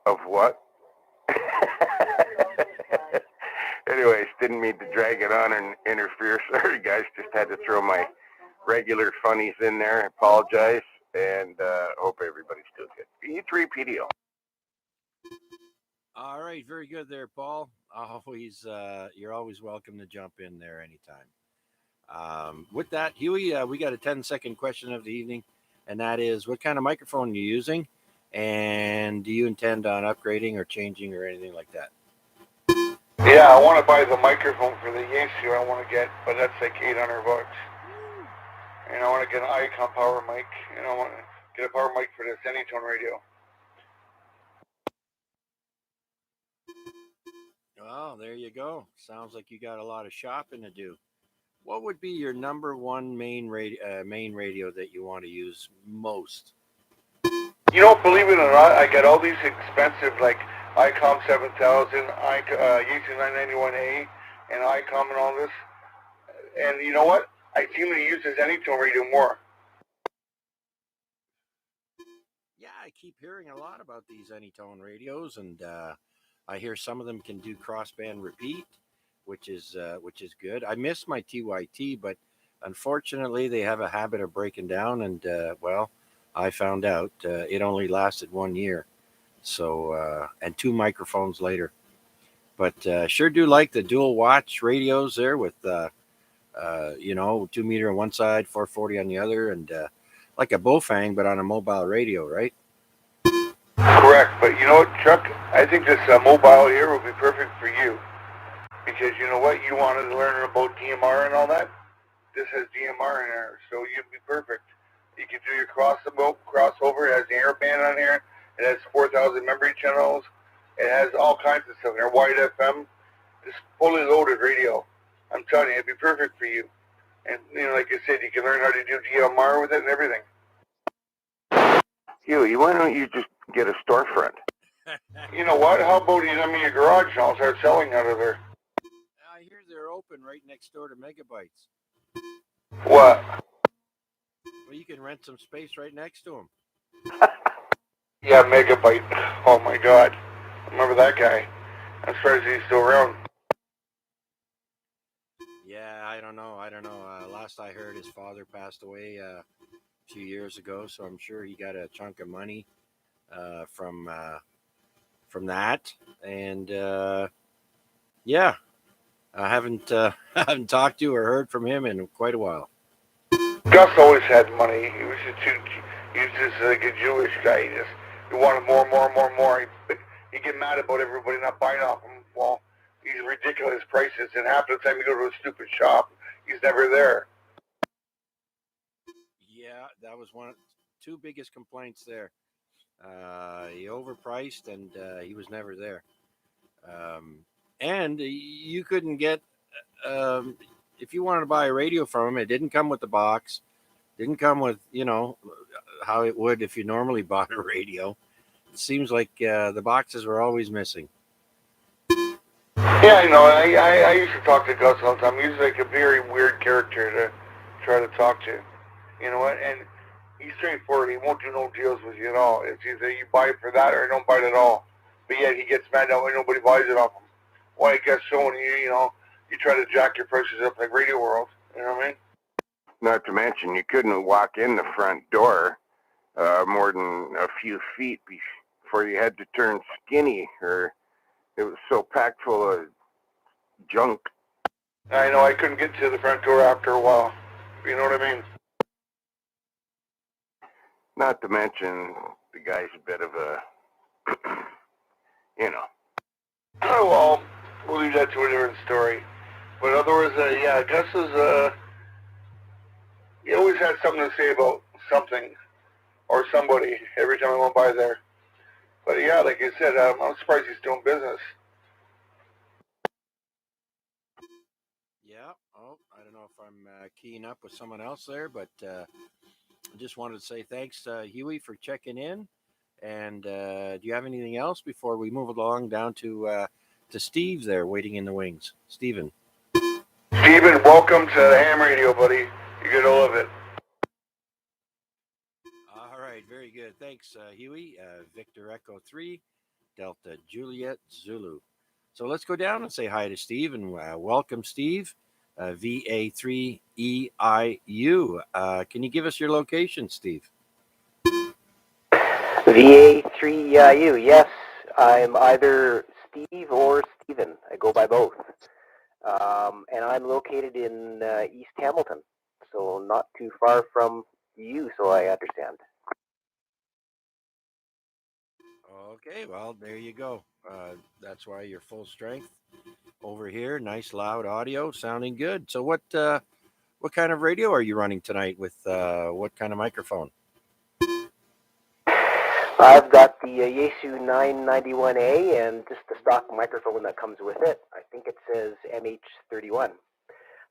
Of what? Anyways, didn't mean to drag it on and interfere. Sorry, guys. Just had to throw my regular funnies in there. I apologize, and hope everybody's doing good. E3 PDO. All right, very good there, Paul. You're always welcome to jump in there anytime. With that, Huey, we got a 10-second question of the evening, and that is, what kind of microphone are you using, and do you intend on upgrading or changing or anything like that? Yeah, I want to buy the microphone for the Yankee I want to get, but that's like $800. And I want to get an Icon power mic, and I want to get a power mic for this Anytone radio. Oh, there you go. Sounds like you got a lot of shopping to do. What would be your number one main radio that you want to use most? You know, believe it or not, I got all these expensive, like ICOM 7000, Yankee 991A, and ICOM and all this. And you know what? I seem to use this Anytone radio more. Yeah, I keep hearing a lot about these Anytone radios, and I hear some of them can do crossband repeat. which is good. I miss my TYT, but unfortunately they have a habit of breaking down, and well, I found out it only lasted 1 year. So and two microphones later, but sure do like the dual watch radios there with 2 meter on one side, 440 on the other, and like a Bofang but on a mobile radio, right? Correct, but you know what, Chuck? I think this mobile here will be perfect for you. Because you know what? You wanted to learn about DMR and all that? This has DMR in there, so you'd be perfect. You can do your crossover. It has the airband on here. It has 4,000 memory channels. It has all kinds of stuff in there. Wide FM. This fully loaded radio. I'm telling you, it'd be perfect for you. And, like I said, you can learn how to do DMR with it and everything. Huey, why don't you just get a storefront? You know what? How about you let me your garage and I'll start selling out of there? I hear they're open right next door to Megabytes. What? Well, you can rent some space right next to them. Yeah, Megabyte. Oh my God. I remember that guy. I'm surprised he's still around. Yeah, I don't know. Last I heard, his father passed away a few years ago, so I'm sure he got a chunk of money from that. And yeah, I haven't I haven't talked to or heard from him in quite a while. Gus always had money. He was just like a Jewish guy. He wanted more and more and more and more. He'd get mad about everybody not buying off him. Well, these ridiculous prices, and half the time you go to a stupid shop, he's never there. Yeah, that was two biggest complaints there. He overpriced, and he was never there. And you couldn't get if you wanted to buy a radio from him, it didn't come with the box. Didn't come with how it would if you normally bought a radio. It seems like the boxes were always missing. Yeah, I know. I used to talk to Gus all the time. He's like a very weird character to try to talk to. You know what? And he's straightforward. He won't do no deals with you at all. It's either you buy it for that or don't buy it at all. But yet he gets mad that way nobody buys it off him. Why, I guess so when you try to jack your prices up like Radio World. You know what I mean? Not to mention, you couldn't walk in the front door more than a few feet before you had to turn skinny, or it was so packed full of junk. I know. I couldn't get to the front door after a while. You know what I mean? Not to mention, the guy's a bit of a, Oh, well, we'll leave that to a different story. But otherwise, yeah, Gus is, he always had something to say about something or somebody every time I went by there. But yeah, like I said, I'm surprised he's still in business. Yeah. Oh, I don't know if I'm keying up with someone else there, but I just wanted to say thanks, Huey, for checking in. And do you have anything else before we move along down to Steve there waiting in the wings? Steven, Welcome to the ham radio, buddy. You're going to love it. All right, very good. Thanks, Huey. Victor Echo 3, Delta Juliet Zulu. So let's go down and say hi to Steve and welcome, Steve. VA3EIU. Can you give us your location, Steve? VA3EIU, yes. I'm either Steve or Steven. I go by both. And I'm located in East Hamilton, so not too far from you, so I understand. Okay, well, there you go. That's why you're full strength over here. Nice loud audio, sounding good. So what kind of radio are you running tonight with what kind of microphone? I've got the Yaesu 991A and just the stock microphone that comes with it. I think it says MH31.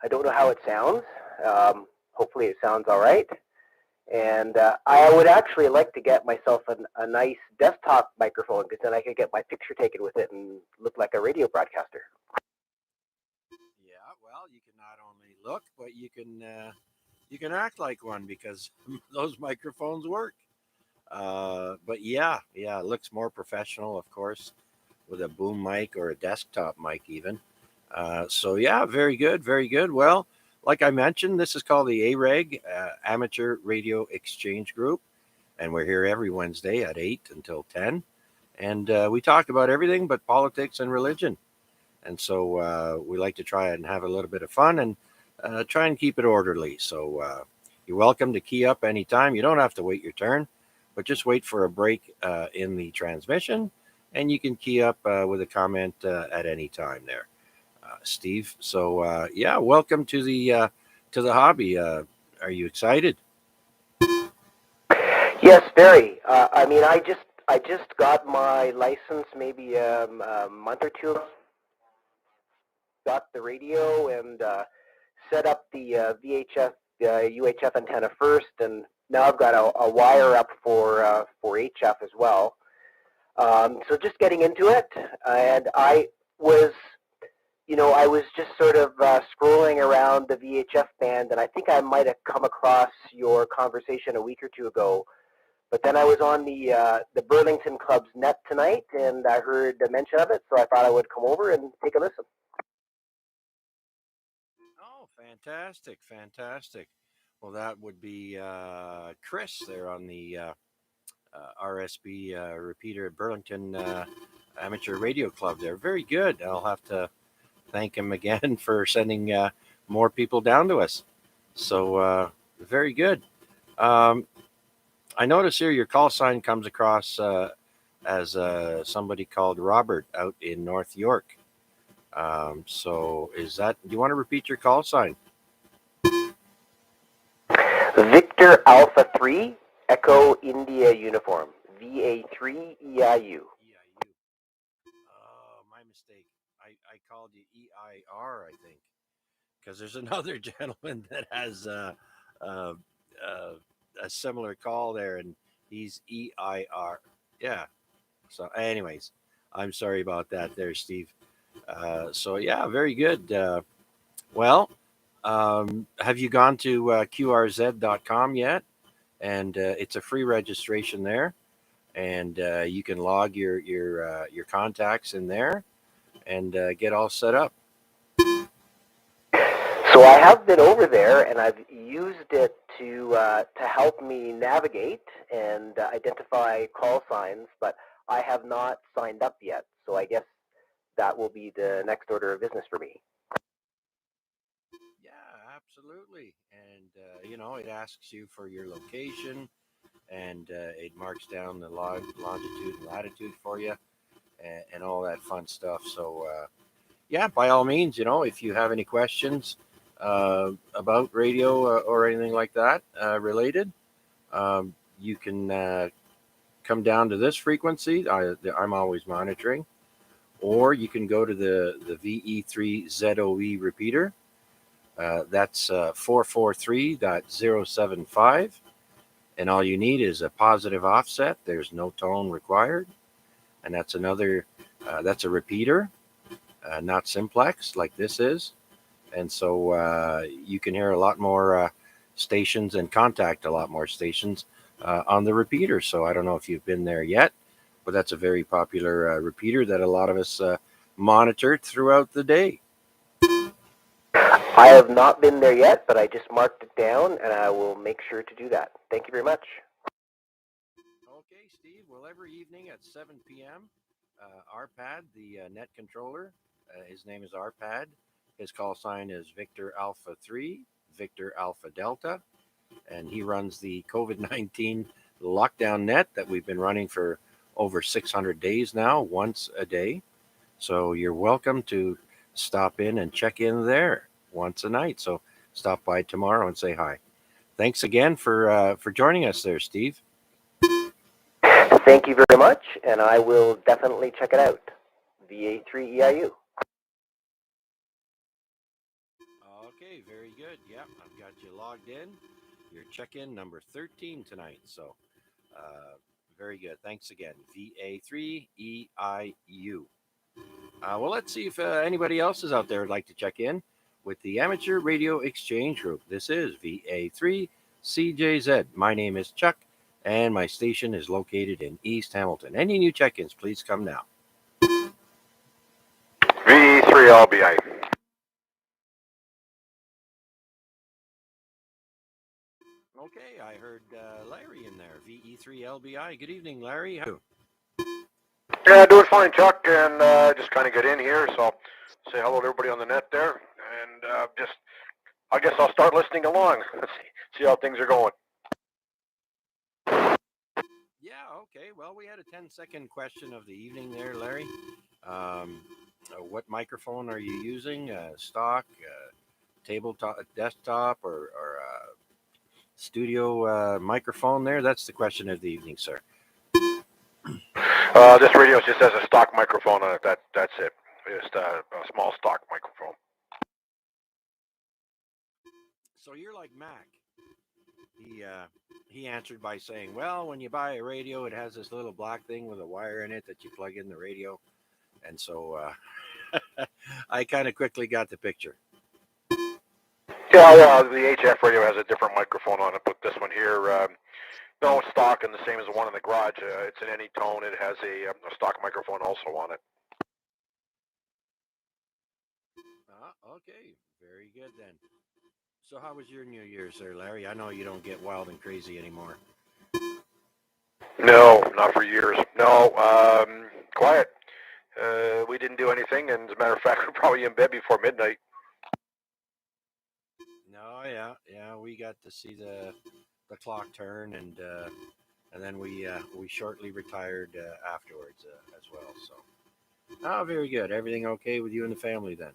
I don't know how it sounds. Hopefully it sounds all right. And I would actually like to get myself a nice desktop microphone, because then I could get my picture taken with it and look like a radio broadcaster. Yeah, well, you can not only look, but you can act like one, because those microphones work. But yeah, it looks more professional, of course, with a boom mic or a desktop mic even. So yeah, very good, very good. Well, like I mentioned, this is called the AREG, Amateur Radio Exchange Group, and we're here every Wednesday at 8 until 10, and we talk about everything but politics and religion. And so we like to try and have a little bit of fun and try and keep it orderly. So you're welcome to key up anytime. You don't have to wait your turn, but just wait for a break in the transmission, and you can key up with a comment at any time there, Steve. So yeah, welcome to the hobby. Are you excited? Yes, very. I just got my license maybe a month or two ago. Got the radio and set up the VHF UHF antenna first, and now I've got a wire up for HF as well. So just getting into it, and was I was just sort of scrolling around the VHF band, and I think I might have come across your conversation a week or two ago. But then I was on the Burlington Club's net tonight, and I heard a mention of it, so I thought I would come over and take a listen. Oh, fantastic, fantastic. Well, that would be Chris there on the RSB Repeater Burlington Amateur Radio Club. They're very good. I'll have to thank him again for sending more people down to us. So very good. I notice here your call sign comes across as somebody called Robert out in North York. So is that? Do you want to repeat your call sign? Victor Alpha 3 Echo India Uniform VA3 EIU. Oh, my mistake. I called you EIR, I think, because there's another gentleman that has uh, a similar call there, and he's EIR. Yeah. So, anyways, I'm sorry about that there, Steve. So, yeah, very good. Well, have you gone to QRZ.com yet? And it's a free registration there, and you can log your contacts in there and get all set up. So I have been over there, and I've used it to help me navigate and identify call signs, but I have not signed up yet. So I guess that will be the next order of business for me. Yeah, absolutely. And it asks you for your location, and it marks down the longitude and latitude for you, and all that fun stuff. So yeah, by all means, if you have any questions about radio or anything like that related, you can come down to this frequency. I'm always monitoring. Or you can go to the VE3ZOE repeater. That's 443.075. And all you need is a positive offset. There's no tone required. And that's that's a repeater, not simplex like this is. And so you can hear a lot more stations and contact a lot more stations on the repeater. So I don't know if you've been there yet, but that's a very popular repeater that a lot of us monitor throughout the day. I have not been there yet, but I just marked it down, and I will make sure to do that. Thank you very much. Okay, Steve. Well, every evening at 7 p.m., Arpad, the net controller, his name is Arpad. His call sign is Victor Alpha 3, Victor Alpha Delta, and he runs the COVID-19 lockdown net that we've been running for over 600 days now, once a day. So you're welcome to stop in and check in there once a night. So stop by tomorrow and say hi. Thanks again for joining us there, Steve. Thank you very much, and I will definitely check it out. VA3EIU. Okay, very good. Yep, I've got you logged in. Your check-in number 13 tonight. So very good. Thanks again. VA3EIU. Well, let's see if anybody else is out there would like to check in with the Amateur Radio Exchange Group. This is VA3CJZ. My name is Chuck, and my station is located in East Hamilton. Any new check-ins, please come now. VE3LBI. Okay, I heard Larry in there, VE3LBI. Good evening, Larry. How are you? Yeah, doing fine, Chuck, and just kind of get in here, so say hello to everybody on the net there, and I guess I'll start listening along. Let's see how things are going. Yeah, okay. Well, we had a 10-second question of the evening there, Larry. What microphone are you using? Stock, tabletop, desktop, or studio microphone there? That's the question of the evening, sir. This radio just has a stock microphone on it. That's it. Just a small stock microphone. So you're like Mac. He answered by saying, well, when you buy a radio, it has this little black thing with a wire in it that you plug in the radio. And so I kind of quickly got the picture. Yeah, the HF radio has a different microphone on it, but this one here, no, it's stock and the same as the one in the garage. It's in any tone. It has a stock microphone also on it. Okay, very good then. So how was your New Year's there, Larry? I know you don't get wild and crazy anymore. No, not for years. No, quiet. We didn't do anything, and as a matter of fact, we're probably in bed before midnight. No, yeah, we got to see the clock turn, and then we shortly retired afterwards as well. So, very good. Everything okay with you and the family then?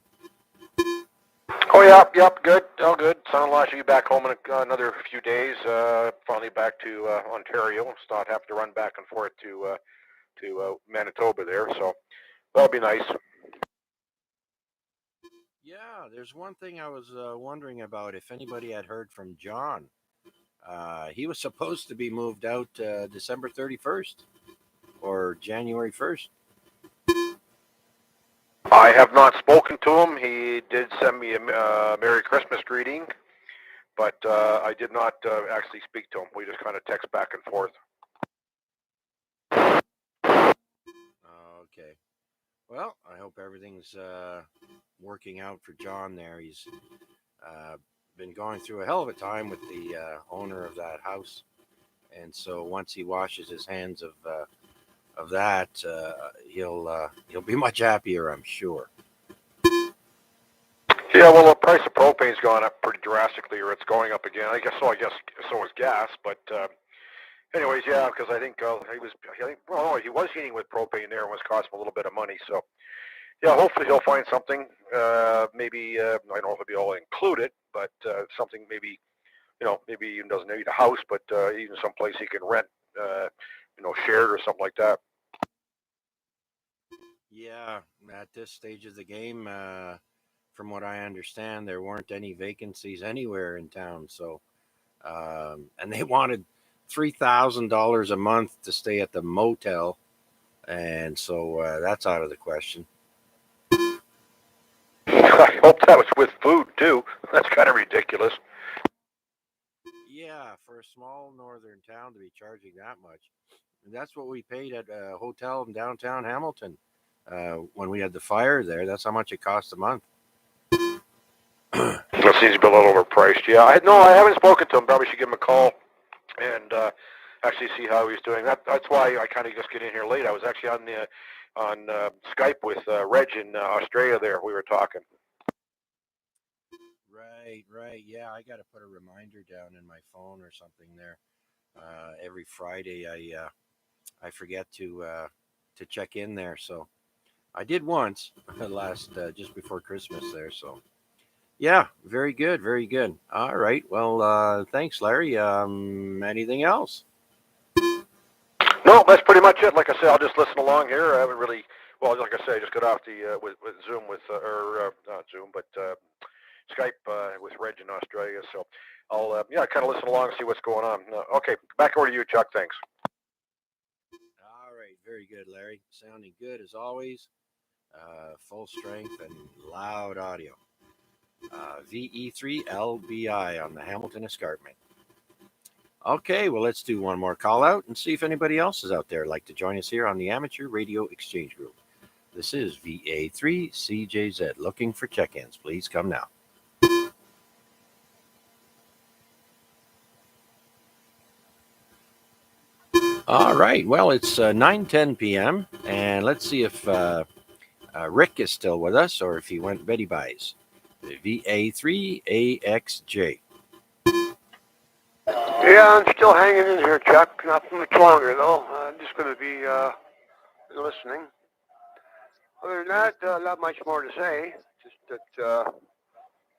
Oh, yep, good, all good. Son-in-law should be back home in another few days. Finally back to Ontario. Not having to run back and forth to Manitoba there. So that'll be nice. Yeah, there's one thing I was wondering about if anybody had heard from John. He was supposed to be moved out December 31st or January 1st. I have not spoken to him. He did send me a Merry Christmas greeting, but I did not actually speak to him. We just kind of text back and forth. Okay. Well, I hope everything's working out for John there. He's been going through a hell of a time with the owner of that house, and so once he washes his hands of that, he'll be much happier, I'm sure. Yeah, well, the price of propane's gone up pretty drastically, or it's going up again. I guess so is gas, but anyways, yeah, because I think he was heating with propane there and was costing a little bit of money. So yeah, hopefully he'll find something. Maybe I don't know if it'll be all included, but something maybe maybe even doesn't need a house, but even someplace he can rent, shared or something like that. Yeah, at this stage of the game, from what I understand, there weren't any vacancies anywhere in town. So, and they wanted $3,000 a month to stay at the motel, and so that's out of the question. I hope that was with food too. That's kind of ridiculous. Yeah, for a small northern town to be charging that much. And that's what we paid at a hotel in downtown Hamilton when we had the fire there. That's how much it cost a month. That seems to be a little overpriced. Yeah, I haven't spoken to him. Probably should give him a call and actually see how he's doing. That's why I kind of just get in here late. I was actually on Skype with Reg in Australia. There, we were talking. Right. Yeah, I got to put a reminder down in my phone or something there. Every Friday, I forget to check in there. So I did once last just before Christmas there. So yeah, very good, very good. All right. Well, thanks, Larry. Anything else? No, that's pretty much it. Like I said, I'll just listen along here. I haven't really. Well, like I say, I just got off the with Zoom or not Zoom, but Skype with Reg in Australia. So I'll kind of listen along and see what's going on. Okay, back over to you, Chuck. Thanks. All right, very good, Larry. Sounding good as always. Full strength and loud audio. VE3LBI on the Hamilton Escarpment. Okay, well, let's do one more call out and see if anybody else is out there like to join us here on the Amateur Radio Exchange Group. This is VA3CJZ. Looking for check-ins. Please come now. All right. Well, it's 9:10 p.m. and let's see if Rick is still with us or if he went Betty buys. VA3AXJ. Yeah, I'm still hanging in here, Chuck. Not for much longer, though. I'm just going to be listening. Other than that, not much more to say. Just that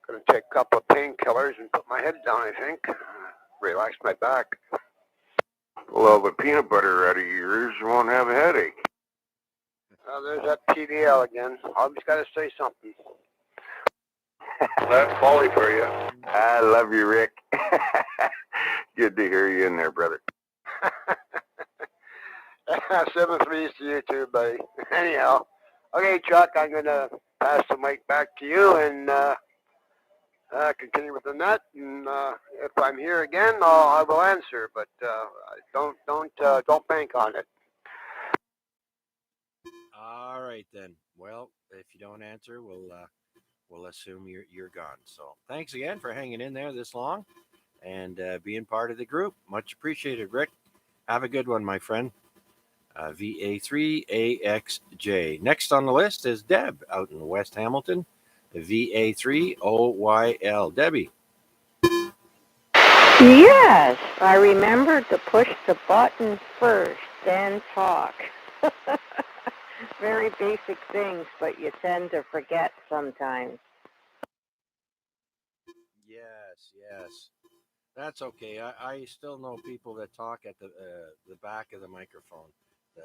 going to take a couple of painkillers and put my head down, I think. Relax my back. Well, the peanut butter out of your ears, you won't have a headache. There's that PDL again. Always got to say something. That's Polly for you. I love you, Rick. Good to hear you in there, brother. 7-3 to you too, buddy. Anyhow, okay, Chuck, I'm going to pass the mic back to you and continue with the net. And if I'm here again, I will answer, but don't bank on it. All right then. Well, if you don't answer, we'll assume you're gone. So thanks again for hanging in there this long and being part of the group. Much appreciated, Rick. Have a good one, my friend. VA3AXJ. Next on the list is Deb out in West Hamilton. VA3OYL. Debbie. Yes, I remember to push the button first, then talk. Very basic things, but you tend to forget sometimes. Yes. That's okay. I still know people that talk at the back of the microphone, the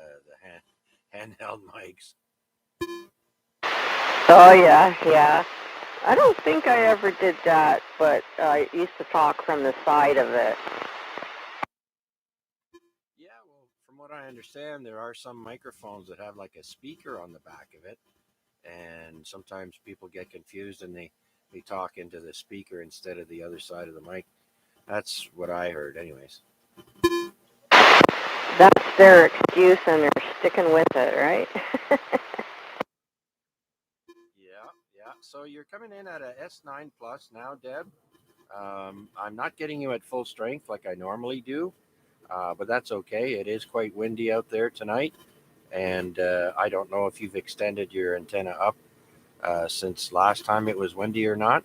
handheld mics. Oh, yeah. I don't think I ever did that, but I used to talk from the side of it. Yeah, well, from what I understand, there are some microphones that have like a speaker on the back of it, and sometimes people get confused and they talk into the speaker instead of the other side of the mic. That's what I heard, anyways. That's their excuse, and they're sticking with it, right? Yeah. So you're coming in at a S9 Plus now, Deb. I'm not getting you at full strength like I normally do, but that's okay. It is quite windy out there tonight, and I don't know if you've extended your antenna up since last time it was windy or not,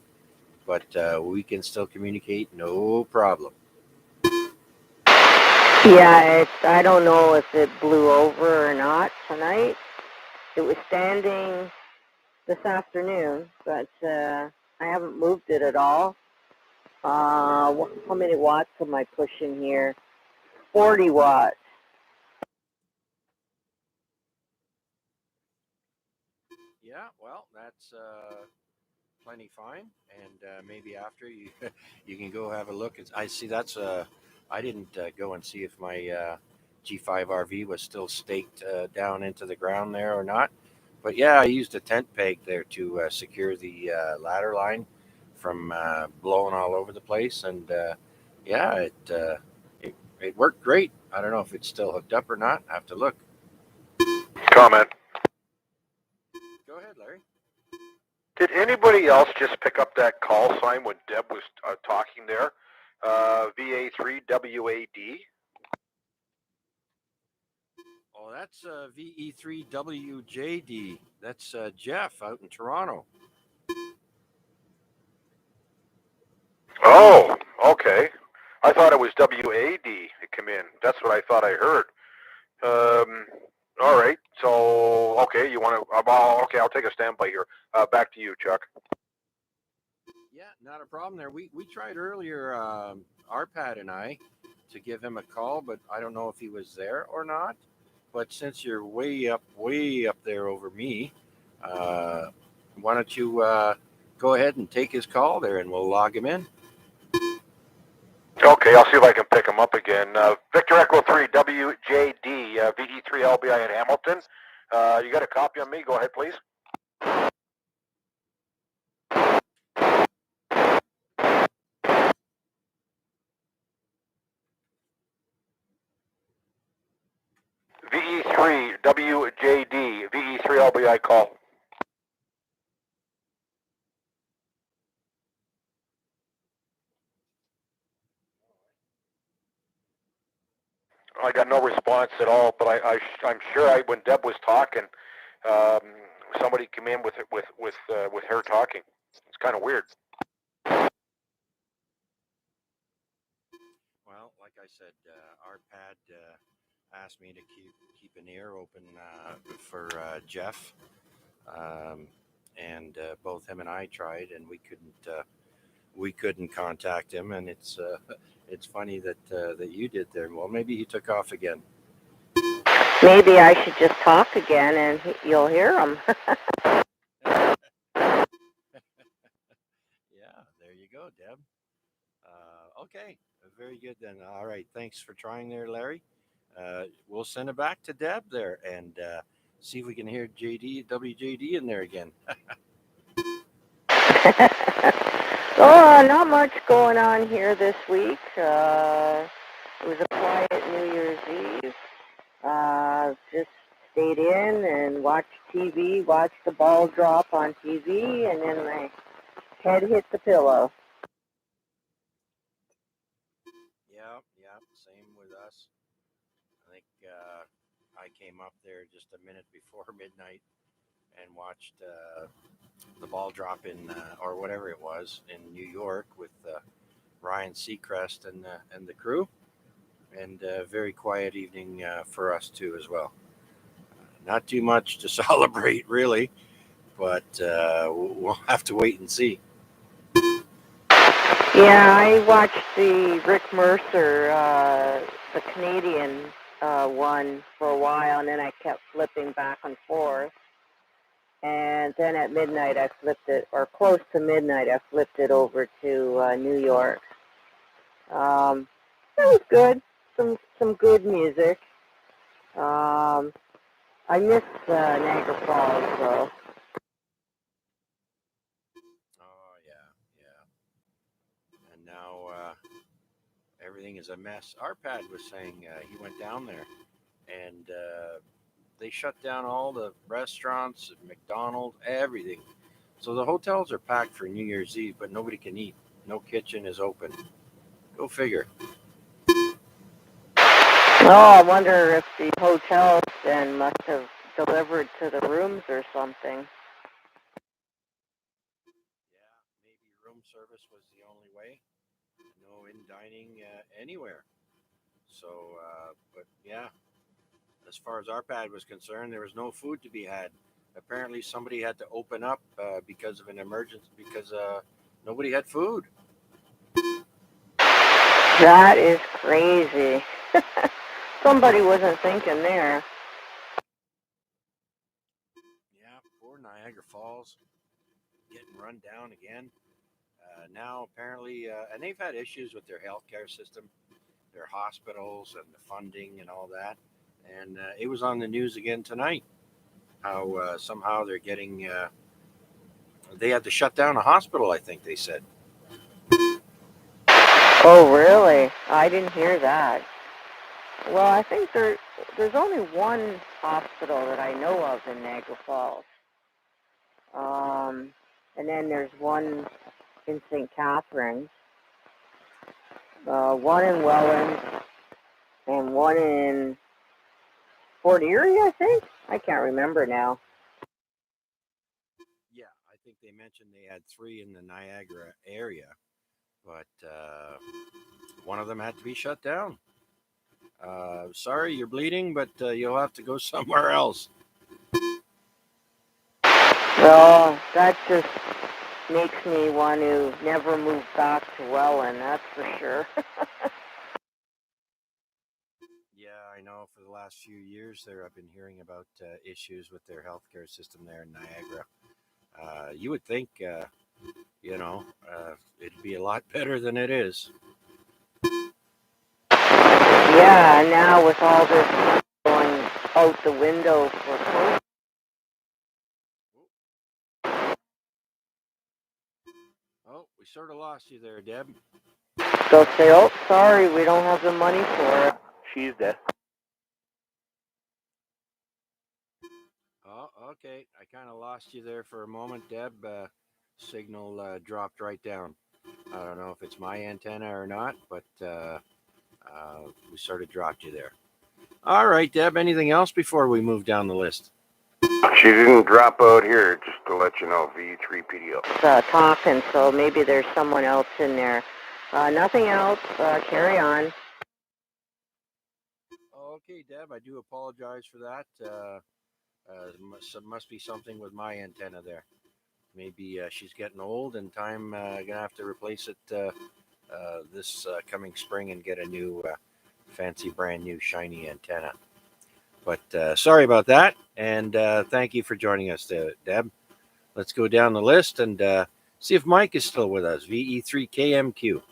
but we can still communicate, no problem. Yeah, I don't know if it blew over or not tonight. It was standing this afternoon, but I haven't moved it at all. How many watts am I pushing here? 40 watts. Yeah, well, that's plenty fine, and maybe after you you can go have a look. I see that's I didn't go and see if my G5 RV was still staked down into the ground there or not. But yeah, I used a tent peg there to secure the ladder line from blowing all over the place, and yeah, it worked great. I don't know if it's still hooked up or not. I have to look. Comment. Go ahead, Larry. Did anybody else just pick up that call sign when Deb was talking there? VA3WAD? Oh, that's VE3WJD. That's Jeff out in Toronto. Oh, okay. I thought it was WAD to come in. That's what I thought I heard. All right. So, okay, you want to? Okay, I'll take a standby here. Back to you, Chuck. Yeah, not a problem there. We tried earlier, Arpad and I, to give him a call, but I don't know if he was there or not. But since you're way up there over me, why don't you go ahead and take his call there, and we'll log him in. Okay, I'll see if I can pick him up again. Victor Echo 3, WJD, VE3 LBI in Hamilton. You got a copy on me? Go ahead, please. VE3, WJD, VE3 LBI call. I got no response at all. But I'm sure when Deb was talking, um, somebody came in with her talking. It's kind of weird. Well, like I said, our pad asked me to keep an ear open for Jeff, and both him and I tried, and we couldn't contact him, and it's funny that you did there. Well, maybe he took off again. Maybe I should just talk again, and you'll hear him. Yeah, there you go, Deb. Okay, very good then. All right, thanks for trying there, Larry. We'll send it back to Deb there and see if we can hear WJD in there again. Oh, not much going on here this week. It was a quiet New Year's Eve. Just stayed in and watched TV, watched the ball drop on TV, and then my head hit the pillow. Yeah, same with us. I think I came up there just a minute before midnight and watched the ball drop in, or whatever it was, in New York with Ryan Seacrest and the crew. And a very quiet evening for us too as well. Not too much to celebrate really, but we'll have to wait and see. Yeah, I watched the Rick Mercer, the Canadian one for a while, and then I kept flipping back and forth. And then at midnight I flipped it, or close to midnight I flipped it over to New York. It was good, some good music. I miss Niagara Falls though. Oh yeah. And now everything is a mess. Arpad was saying he went down there and they shut down all the restaurants, McDonald's, everything. So the hotels are packed for New Year's Eve, but nobody can eat. No kitchen is open. Go figure. Oh, I wonder if the hotels then must have delivered to the rooms or something. Yeah, maybe room service was the only way. No in dining anywhere. So, but yeah, as far as our pad was concerned, there was no food to be had. Apparently, somebody had to open up because of an emergency because nobody had food. That is crazy. Somebody wasn't thinking there. Yeah, poor Niagara Falls getting run down again. Now, apparently, and they've had issues with their healthcare system, their hospitals, and the funding and all that. And it was on the news again tonight how somehow they're getting, they had to shut down a hospital, I think they said. Oh, really? I didn't hear that. Well, I think there's only one hospital that I know of in Niagara Falls. And then there's one in St. Catharines, one in Welland, and one in Fort Erie, I think. I can't remember now. Yeah, I think they mentioned they had 3 in the Niagara area, but one of them had to be shut down. Sorry, you're bleeding, but you'll have to go somewhere else. Well, that just makes me want to never move back to Welland, that's for sure. Yeah, I know for the last few years there, I've been hearing about issues with their healthcare system there in Niagara. You would think, it'd be a lot better than it is. Yeah, now with all this going out the window for COVID. Oh, we sort of lost you there, Deb. They'll say, oh, sorry, we don't have the money for it. She's dead. Oh, okay. I kind of lost you there for a moment, Deb. Signal dropped right down. I don't know if it's my antenna or not, but we sort of dropped you there. All right, Deb, anything else before we move down the list? She didn't drop out here, just to let you know, V3PDL. Talking, so maybe there's someone else in there. Nothing else. Carry on. Okay, Deb, I do apologize for that. Must be something with my antenna there. Maybe she's getting old and time gonna have to replace it this coming spring and get a new fancy brand new shiny antenna. But sorry about that, and thank you for joining us, Deb. Let's go down the list and see if Mike is still with us. VE3KMQ.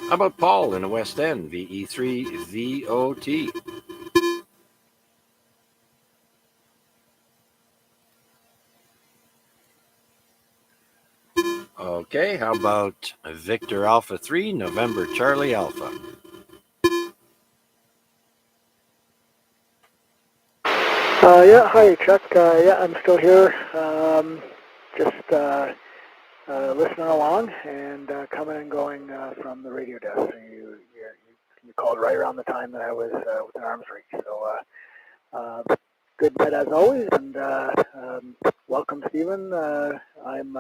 How about Paul in the West End? VE3VOT. Okay, how about Victor Alpha 3, November Charlie Alpha? Yeah, hi, Chuck. Yeah, I'm still here. Just listening along and coming and going from the radio desk. So you called right around the time that I was within arm's reach. So good night as always, and welcome, Stephen. I'm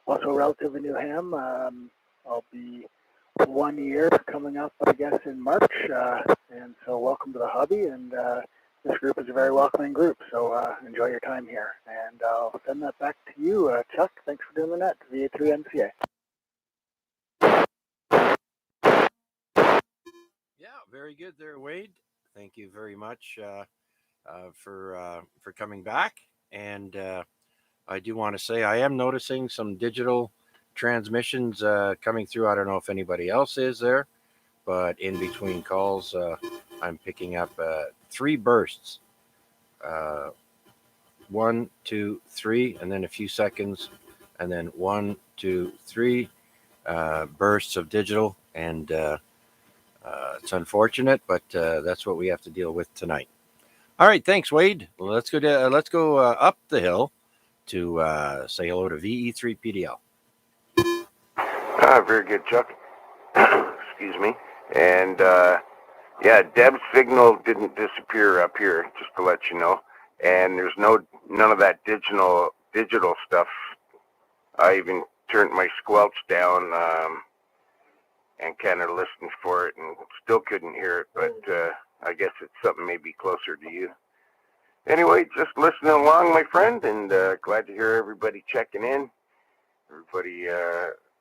also a relative in New Ham. I'll be 1 year coming up, I guess, in March, and so welcome to the hobby, and this group is a very welcoming group, so enjoy your time here. And I'll send that back to you, Chuck. Thanks for doing the net, VA3NCA. Yeah, very good there, Wade. Thank you very much for coming back. And I do want to say I am noticing some digital transmissions coming through. I don't know if anybody else is there, but in between calls, I'm picking up 3 bursts. 1, 2, 3, and then a few seconds, and then 1, 2, 3 bursts of digital, and it's unfortunate, but that's what we have to deal with tonight. All right, thanks, Wade. Let's go up the hill to say hello to VE3PDL. Very good, Chuck. Excuse me. And yeah, Deb's signal didn't disappear up here, just to let you know. And there's none of that digital stuff. I even turned my squelch down and kind of listened for it, and still couldn't hear it. But I guess it's something maybe closer to you. Anyway, just listening along, my friend, and glad to hear everybody checking in. Everybody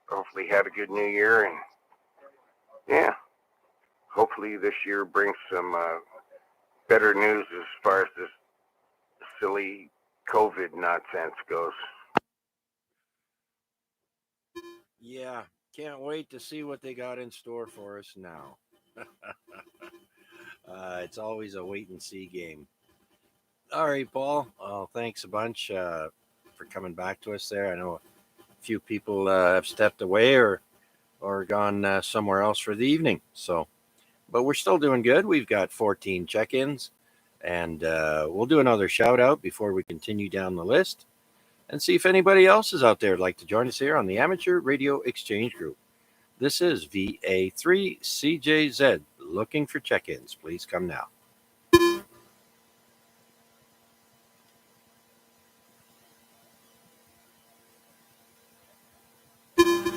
hopefully had a good New Year, and yeah, hopefully this year brings some better news as far as this silly COVID nonsense goes. Yeah, can't wait to see what they got in store for us now. It's always a wait and see game. All right, Paul. Thanks a bunch for coming back to us there. I know a few people have stepped away or gone somewhere else for the evening. So, but we're still doing good. We've got 14 check-ins, and we'll do another shout out before we continue down the list and see if anybody else is out there who'd like to join us here on the Amateur Radio Exchange Group. This is VA3CJZ. Looking for check-ins. Please come now.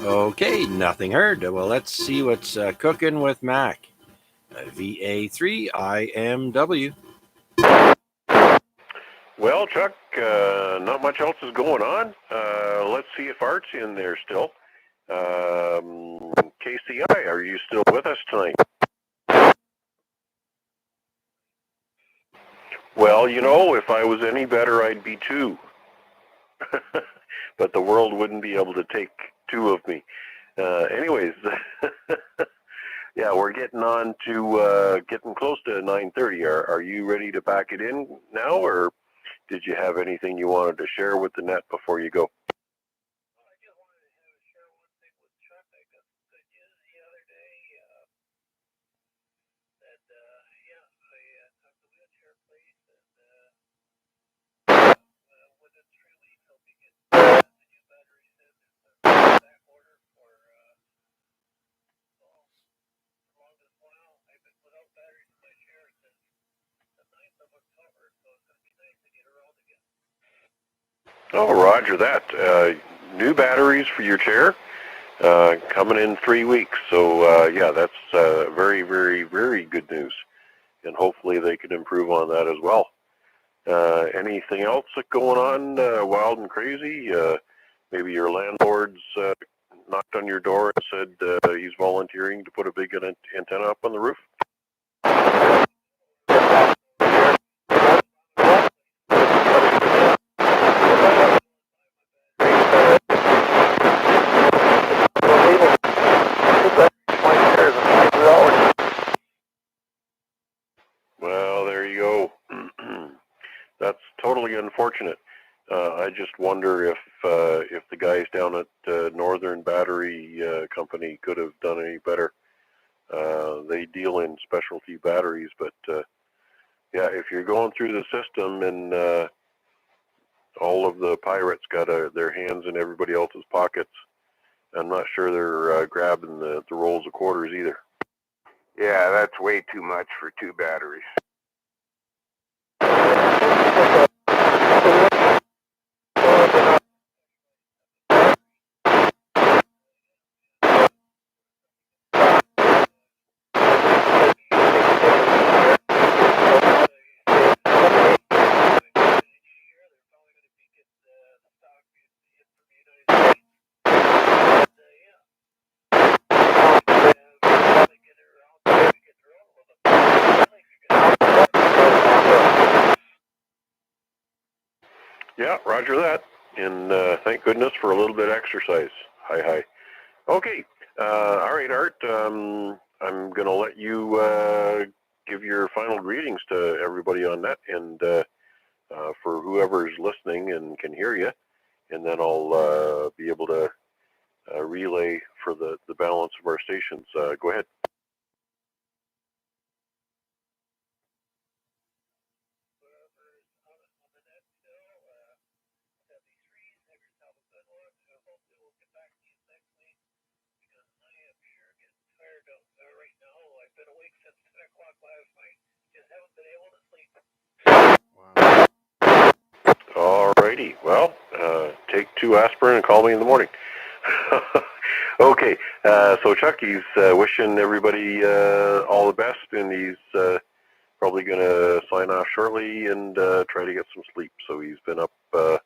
Okay, nothing heard. Well, let's see what's cooking with Mac. VA3IMW. Well, Chuck, not much else is going on. Let's see if Art's in there still. KCI, are you still with us tonight? Well, you know, if I was any better, I'd be 2. But the world wouldn't be able to take 2 of me. Anyways, yeah, we're getting on to getting close to 9:30. Are you ready to pack it in now, or did you have anything you wanted to share with the net before you go? Oh, roger that. New batteries for your chair coming in 3 weeks. So, yeah, that's very, very, very good news. And hopefully they can improve on that as well. Anything else going on wild and crazy? Maybe your landlord's knocked on your door and said he's volunteering to put a big antenna up on the roof? Well, there you go. That's totally unfortunate. I just wonder if the guys down at Northern Battery Company could have done any better. They deal in specialty batteries, but yeah, if you're going through the system and all of the pirates got their hands in everybody else's pockets, I'm not sure they're grabbing the rolls of quarters either. Yeah, that's way too much for 2 batteries. Yeah, roger that. And thank goodness for a little bit of exercise. Hi. Okay. All right, Art. I'm going to let you give your final greetings to everybody on net and for whoever's listening and can hear you. And then I'll be able to relay for the balance of our stations. Go ahead. Alrighty. Well, take 2 aspirin and call me in the morning. Okay. So Chuck, he's wishing everybody all the best, and he's probably going to sign off shortly and try to get some sleep. So he's been up for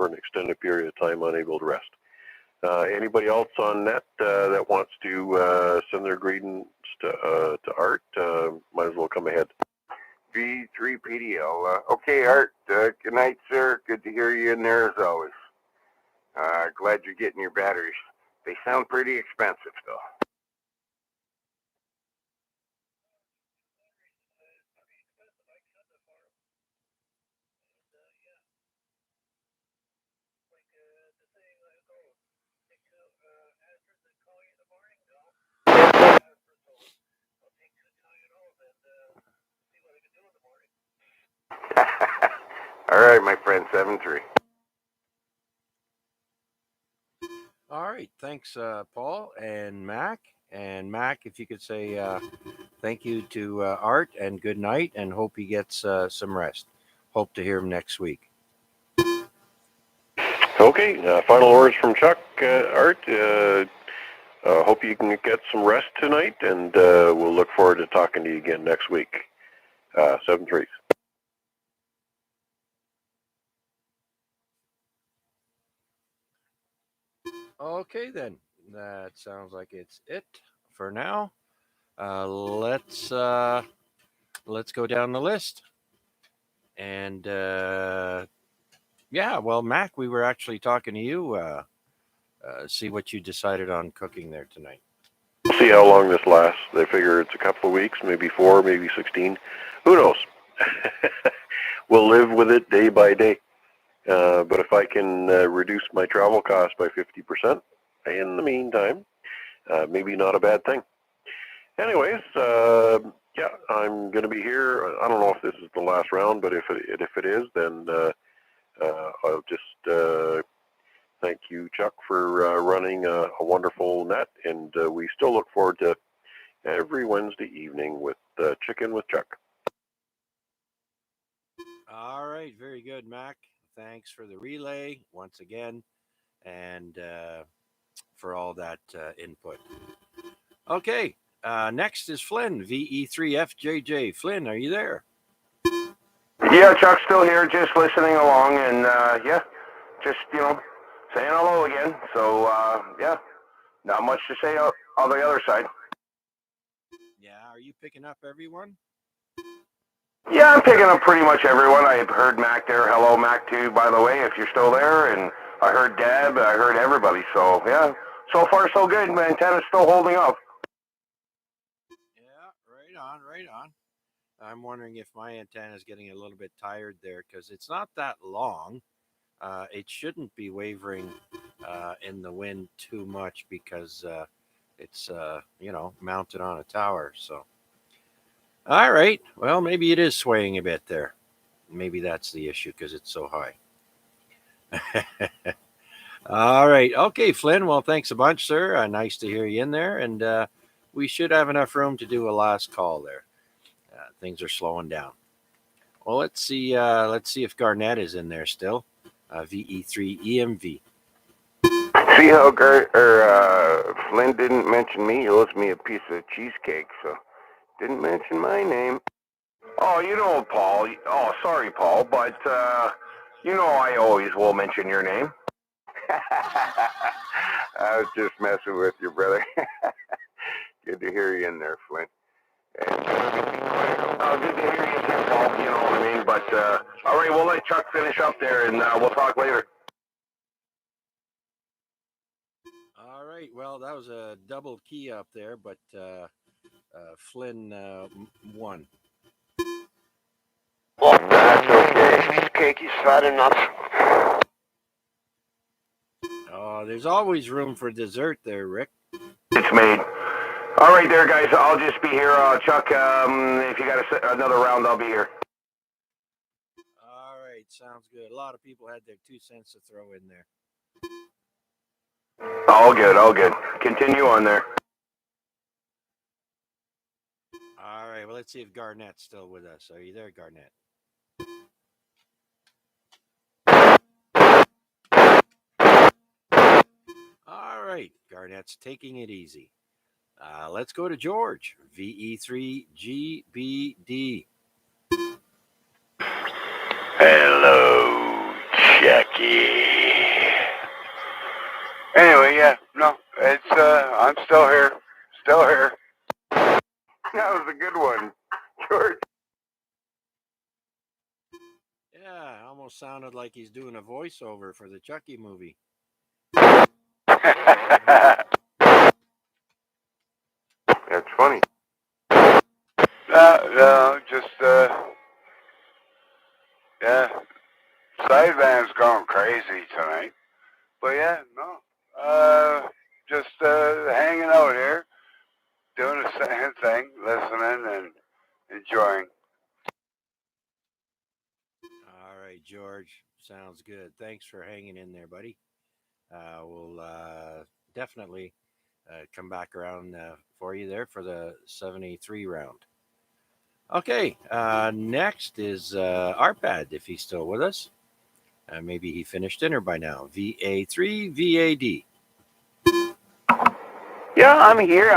an extended period of time, unable to rest. Anybody else on net that wants to send their greetings to Art, might as well come ahead. V3PDL. Okay, Art. Good night, sir. Good to hear you in there as always. Glad you're getting your batteries. They sound pretty expensive, though. All right, my friend, 7-3. All right. Thanks, Paul and Mac. And Mac, if you could say thank you to Art and good night, and hope he gets some rest. Hope to hear him next week. Okay. Final words from Chuck, Art. Hope you can get some rest tonight, and we'll look forward to talking to you again next week. 7-3. Okay, then. That sounds like it's it for now. Let's go down the list. And yeah, well, Mac, we were actually talking to you. See what you decided on cooking there tonight. We'll see how long this lasts. They figure it's a couple of weeks, maybe 4, maybe 16. Who knows? We'll live with it day by day. But if I can reduce my travel costs by 50% in the meantime, maybe not a bad thing. Anyways, yeah, I'm going to be here. I don't know if this is the last round, but if it is, then I'll just thank you, Chuck, for running a wonderful net, and we still look forward to every Wednesday evening with Chicken with Chuck. All right, very good, Mac. Thanks for the relay once again, and for all that input. Okay, next is Flynn, VE3FJJ. Flynn, are you there? Yeah, Chuck's still here, just listening along, and yeah, just saying hello again. So yeah, not much to say on the other side. Yeah, are you picking up everyone? Yeah, I'm picking up pretty much everyone. I heard Mac there. Hello, Mac, too, by the way, if you're still there. And I heard Deb. I heard everybody. So, yeah, so far so good. My antenna's still holding up. Yeah, right on, right on. I'm wondering if my antenna is getting a little bit tired there because it's not that long. It shouldn't be wavering in the wind too much because it's, mounted on a tower. So, all right. Well, maybe it is swaying a bit there. Maybe that's the issue because it's so high. All right. Okay, Flynn. Well, thanks a bunch, sir. Nice to hear you in there. And we should have enough room to do a last call there. Things are slowing down. Well, let's see. Let's see if Garnett is in there still. VE3EMV. See how Flynn didn't mention me. He owes me a piece of cheesecake, so didn't mention my name. Oh, Paul. Oh, sorry, Paul, but I always will mention your name. I was just messing with you, brother. Good to hear you in there, Flint. And, good to hear you too, Paul. You know what I mean? But all right, we'll let Chuck finish up there, and we'll talk later. All right. Well, that was a double key up there, but Flynn won. Well, that's okay. Cake is fat enough. Oh, there's always room for dessert there, Rick. It's made. All right, there, guys. I'll just be here. Chuck, if you got another round, I'll be here. All right. Sounds good. A lot of people had their 2 cents to throw in there. All good, all good. Continue on there. All right. Well, let's see if Garnett's still with us. Are you there, Garnett? All right. Garnett's taking it easy. Let's go to George, VE3GBD. Hello, Jackie. Anyway, yeah, no, it's I'm still here, still here. That was a good one, George. Yeah, almost sounded like he's doing a voiceover for the Chucky movie. That's funny. No, just yeah, sidevand's going crazy tonight. But yeah, no, just hanging out here, doing the same thing, listening and enjoying. All right, George. Sounds good. Thanks for hanging in there, buddy. We'll definitely come back around for you there for the 73 round. Okay, next is Arpad, if he's still with us. Maybe he finished dinner by now. VA3VAD. Yeah, I'm here,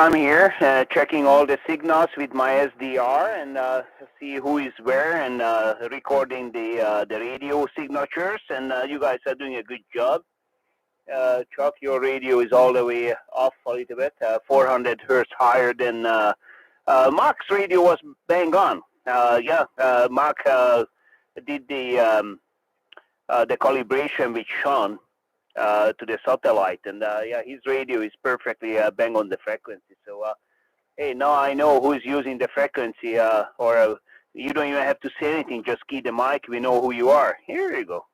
checking all the signals with my SDR and see who is where and recording the radio signatures. And you guys are doing a good job. Chuck, your radio is all the way off a little bit, 400 hertz higher than Mark's radio was bang on. Mark did the calibration with Sean to the satellite, and his radio is perfectly bang on the frequency. So, hey, now I know who's using the frequency, or you don't even have to say anything. Just key the mic. We know who you are. Here you go.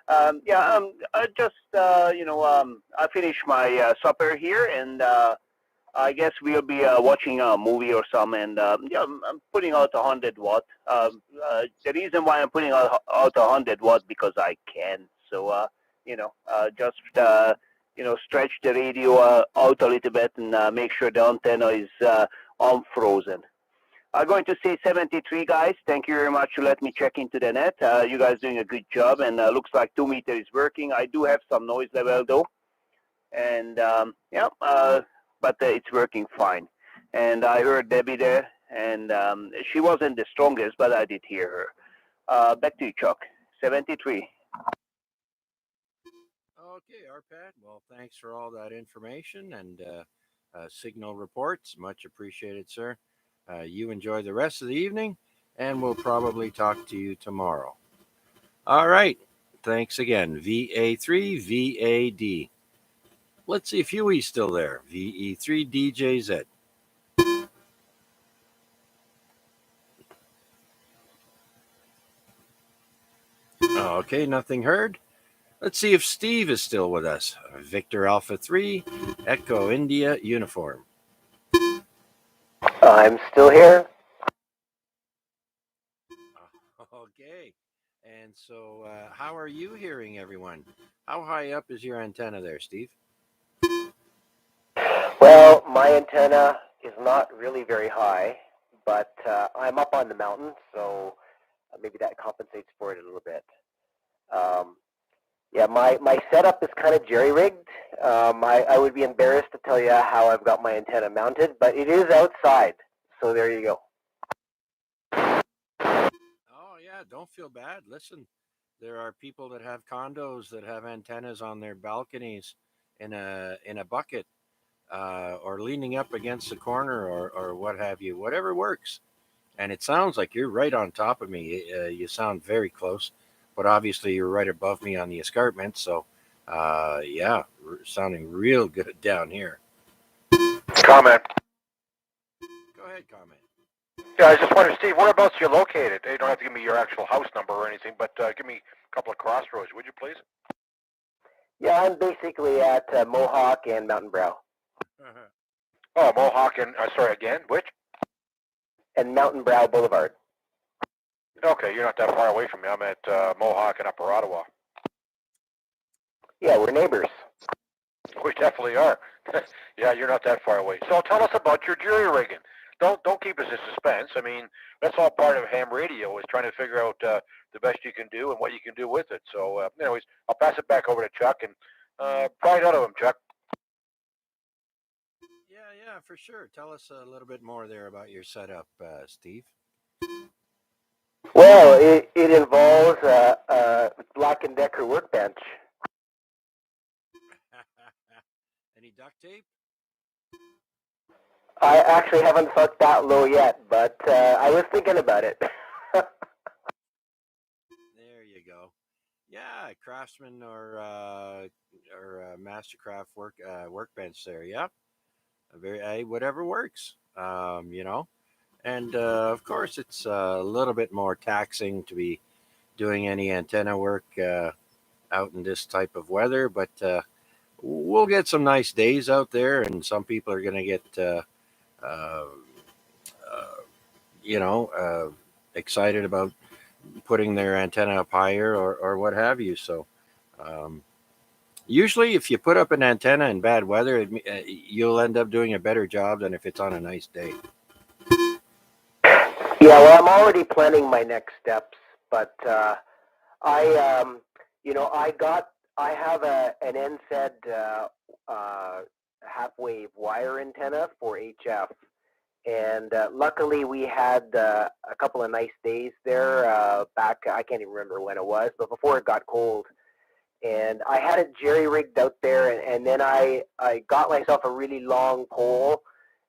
I just, I finished my supper here, and I guess we'll be watching a movie or something. And I'm putting out 100 watt. The reason why I'm putting out 100 watt because I can. So stretch the radio out a little bit and make sure the antenna is unfrozen. I'm going to say 73, guys. Thank you very much to let me check into the net. You guys doing a good job, and looks like 2 meter is working. I do have some noise level though, and but it's working fine. And I heard Debbie there, and she wasn't the strongest, but I did hear her. Back to you, Chuck. 73. Okay, Arpad. Well, thanks for all that information and signal reports. Much appreciated, sir. You enjoy the rest of the evening, and we'll probably talk to you tomorrow. All right. Thanks again. VA3 VAD. Let's see if Huey's still there. VE3 DJZ. Okay, nothing heard. Let's see if Steve is still with us. Victor Alpha 3, Echo India Uniform. I'm still here. Okay. And so, how are you hearing everyone? How high up is your antenna there, Steve? Well, my antenna is not really very high, but I'm up on the mountain, so maybe that compensates for it a little bit. Yeah, my setup is kind of jerry-rigged. I would be embarrassed to tell you how I've got my antenna mounted, but it is outside, so there you go. Oh, yeah, don't feel bad. Listen, there are people that have condos that have antennas on their balconies in a bucket or leaning up against the corner or what have you, whatever works. And it sounds like you're right on top of me. You sound very close, but obviously you're right above me on the escarpment. So, yeah, sounding real good down here. Comment. Go ahead, comment. Yeah, I just wondered, Steve, whereabouts you're located? You don't have to give me your actual house number or anything, but give me a couple of crossroads, would you please? Yeah, I'm basically at Mohawk and Mountain Brow. Oh, Mohawk and, sorry, again, which? And Mountain Brow Boulevard. Okay, you're not that far away from me. I'm at Mohawk and Upper Ottawa. Yeah, we're neighbors. We definitely are. Yeah, you're not that far away. So tell us about your jury rigging. Don't keep us in suspense. I mean, that's all part of ham radio is trying to figure out the best you can do and what you can do with it. So, anyways, I'll pass it back over to Chuck and pry it out of him, Chuck. Yeah, for sure. Tell us a little bit more there about your setup, Steve. Well, it involves a Black & Decker workbench. Any duct tape? I actually haven't thought that low yet, but I was thinking about it. There you go. Yeah, Craftsman or Mastercraft workbench there. Yeah, whatever works. You know, and of course it's a little bit more taxing to be doing any antenna work out in this type of weather, but we'll get some nice days out there, and some people are going to get uh, excited about putting their antenna up higher or what have you. So usually if you put up an antenna in bad weather, you'll end up doing a better job than if it's on a nice day. Yeah, well, I'm already planning my next steps, but I have an NSAID half-wave wire antenna for HF, and luckily we had a couple of nice days there back. I can't even remember when it was, but before it got cold. And I had it jerry-rigged out there, and then I got myself a really long pole,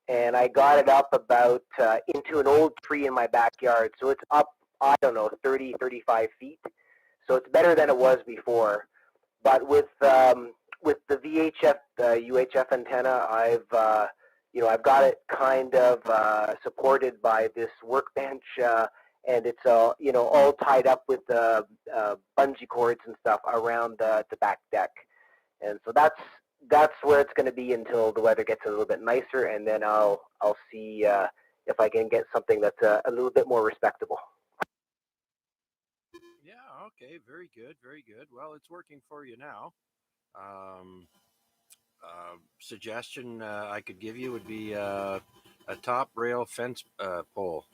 and I got it up about into an old tree in my backyard. So it's up, I don't know, 30, 35 feet. So it's better than it was before. But with the VHF, UHF antenna, I've got it kind of supported by this workbench, and it's all tied up with bungee cords and stuff around the back deck. And so that's where it's going to be until the weather gets a little bit nicer, and then I'll see if I can get something that's a little bit more respectable. Yeah, okay, very good, very good. Well, it's working for you now. Suggestion I could give you would be a a top rail fence pole.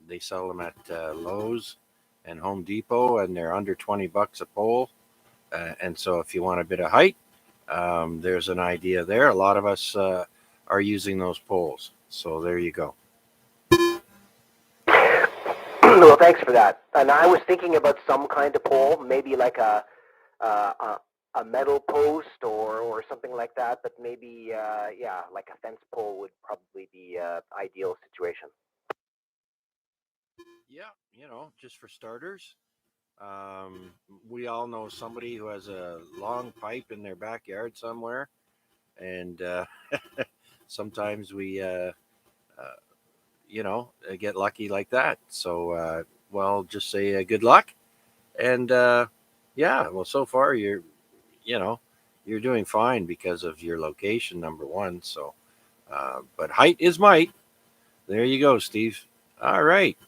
They sell them at Lowe's and Home Depot, and they're under $20 a pole. And so if you want a bit of height, there's an idea there. A lot of us are using those poles. So there you go. Well, thanks for that. And I was thinking about some kind of pole, maybe like a metal post or something like that. But maybe yeah, like a fence pole would probably be an ideal situation. Yeah, just for starters. We all know somebody who has a long pipe in their backyard somewhere, and sometimes we, get lucky like that. So, well, just say good luck, and yeah, well, so far you know, you're doing fine because of your location, number one. So, but height is might. There you go, Steve. All right.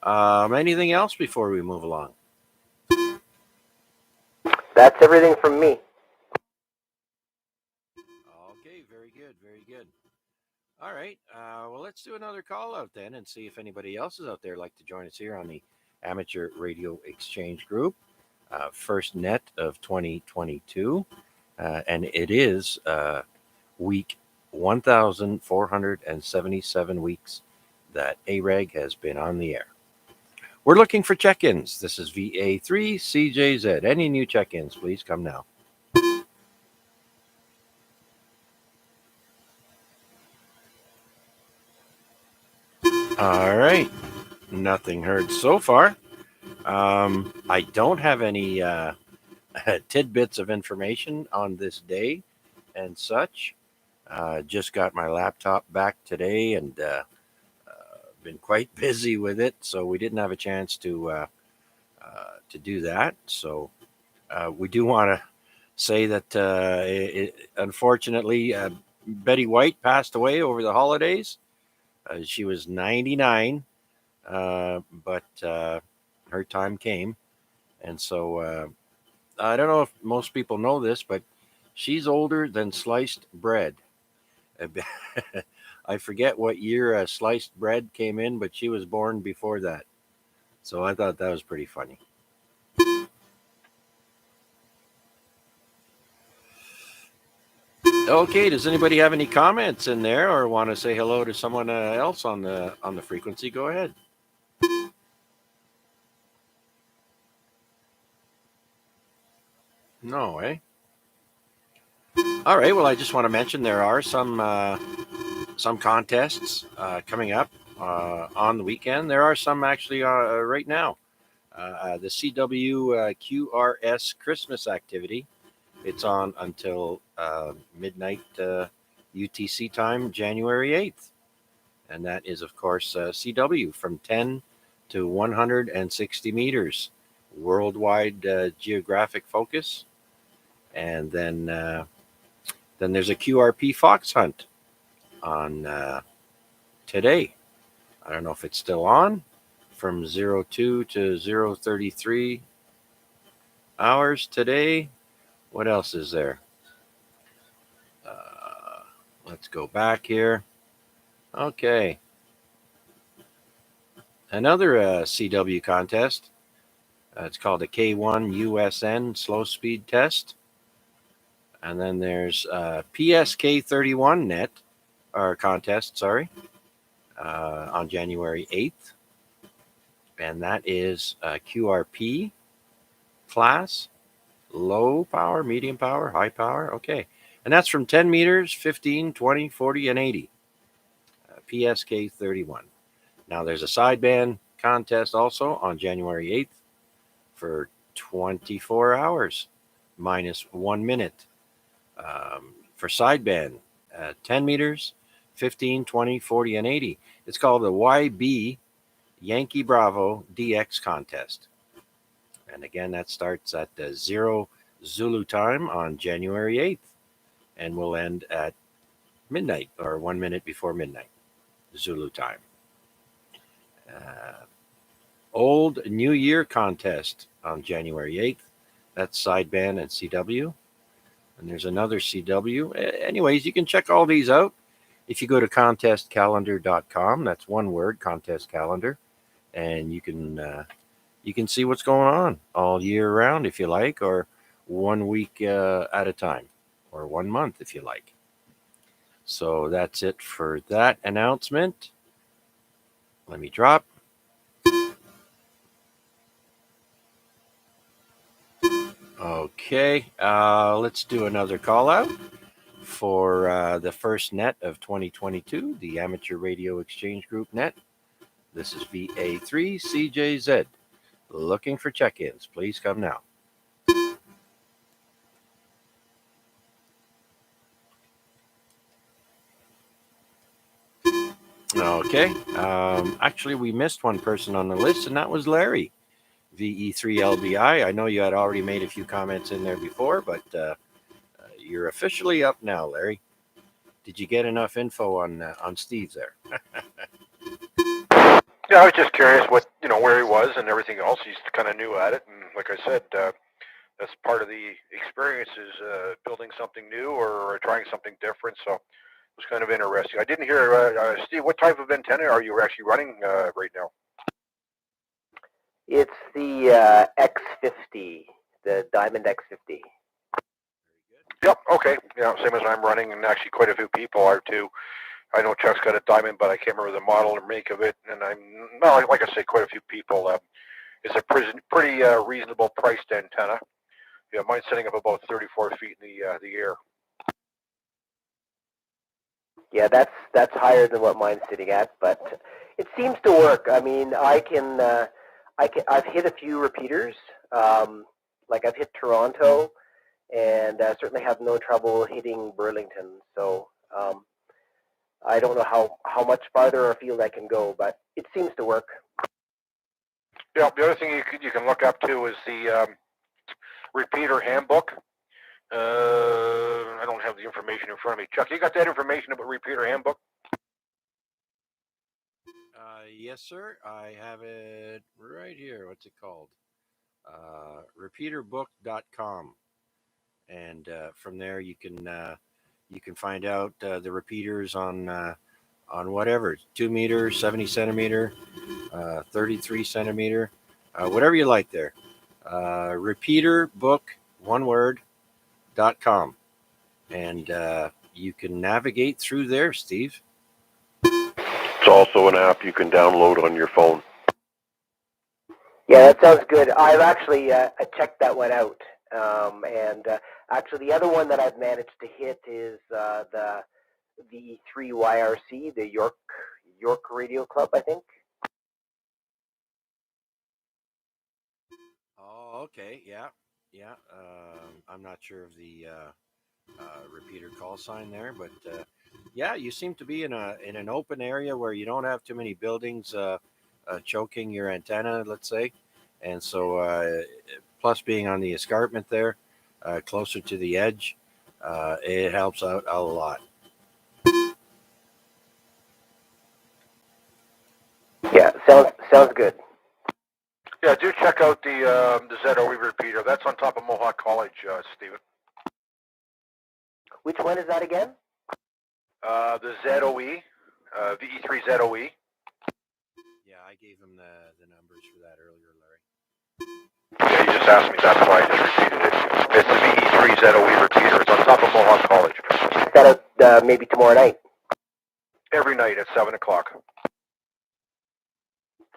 Anything else before we move along? That's everything from me. Okay, very good, very good. All right, well, let's do another call out then and see if anybody else is out there like to join us here on the Amateur Radio Exchange Group, first net of 2022, and it is week 1,477 weeks that AREG has been on the air. We're looking for check-ins. This is VA3CJZ. Any new check-ins, please come now. All right. Nothing heard so far. I don't have any tidbits of information on this day and such. Just got my laptop back today and been quite busy with it, so we didn't have a chance to do that. So we do want to say that unfortunately Betty White passed away over the holidays. She was 99, but her time came. And so I don't know if most people know this, but she's older than sliced bread. I forget what year sliced bread came in, but she was born before that. So I thought that was pretty funny. Okay, does anybody have any comments in there or want to say hello to someone else on the frequency? Go ahead. No, eh? All right. Well, I just want to mention there are some contests coming up on the weekend. There are some actually right now. The CW QRS Christmas activity. It's on until midnight UTC time, January 8th. And that is, of course, CW from 10 to 160 meters, worldwide geographic focus. And then there's a QRP fox hunt on today. I don't know if it's still on, from 02 to 033 hours today. What else is there? Let's go back here. Okay. Another CW contest. It's called a K1 USN slow speed test. And then there's PSK 31 net, or contest, sorry, on January 8th. And that is QRP class, low power, medium power, high power. Okay. And that's from 10 meters, 15, 20, 40, and 80. PSK 31. Now there's a sideband contest also on January 8th for 24 hours minus 1 minute. For sideband, 10 meters, 15, 20, 40, and 80. It's called the YB Yankee Bravo DX contest. And again, that starts at 0 Zulu time on January 8th and will end at midnight or 1 minute before midnight Zulu time. Old New Year contest on January 8th. That's sideband and CW. And there's another CW. Anyways, you can check all these out if you go to contestcalendar.com, that's one word, contest calendar, and you can see what's going on all year round if you like, or 1 week at a time, or 1 month if you like. So that's it for that announcement. Let me drop. Okay, let's do another call out for the first net of 2022, the Amateur Radio Exchange Group net. This is VA3CJZ. Looking for check-ins. Please come now. Okay. Actually, we missed one person on the list, and that was Larry, VE3LBI. I know you had already made a few comments in there before, but you're officially up now, Larry. Did you get enough info on Steve there? Yeah, I was just curious where he was and everything else. He's kind of new at it, and like I said, that's part of the experience is building something new or trying something different. So it was kind of interesting. I didn't hear, Steve, what type of antenna are you actually running right now? It's the X50, the Diamond X50. Yep, okay. Yeah, same as I'm running, and actually quite a few people are too. I know Chuck's got a Diamond, but I can't remember the model or make of it. And like I say, quite a few people. It's a pretty reasonable priced antenna. Yeah, mine's sitting up about 34 feet in the air. Yeah, that's higher than what mine's sitting at, but it seems to work. I mean, I've hit a few repeaters. Like I've hit Toronto, and certainly have no trouble hitting Burlington. So I don't know how much farther afield I can go, but it seems to work. Yeah, the other thing you can look up to is the Repeater Handbook. I don't have the information in front of me. Chuck, you got that information about Repeater Handbook? Yes, sir. I have it right here. What's it called? Repeaterbook.com. And from there you can find out the repeaters on whatever, 2 meter, 70 centimeter, 33 centimeter, whatever you like there. Repeaterbook, one word, .com. And you can navigate through there, Steve. It's also an app you can download on your phone. Yeah, that sounds good. I've actually checked that one out. And actually, the other one that I've managed to hit is the VE3YRC, the York Radio Club, I think. Oh, okay. Yeah. I'm not sure of the repeater call sign there, but yeah, you seem to be in an open area where you don't have too many buildings choking your antenna, let's say, and so plus being on the escarpment there, closer to the edge, it helps out a lot. Yeah, sounds good. Yeah, do check out the ZOE repeater. That's on top of Mohawk College, Stephen. Which one is that again? The ZOE, VE3 ZOE. Yeah, I gave him the numbers for that earlier, Larry. Yeah, you just asked me. That's why I just repeated it. It's the VE3 ZOE repeater. It's on top of Mohawk College. Check that out maybe tomorrow night. Every night at 7 o'clock.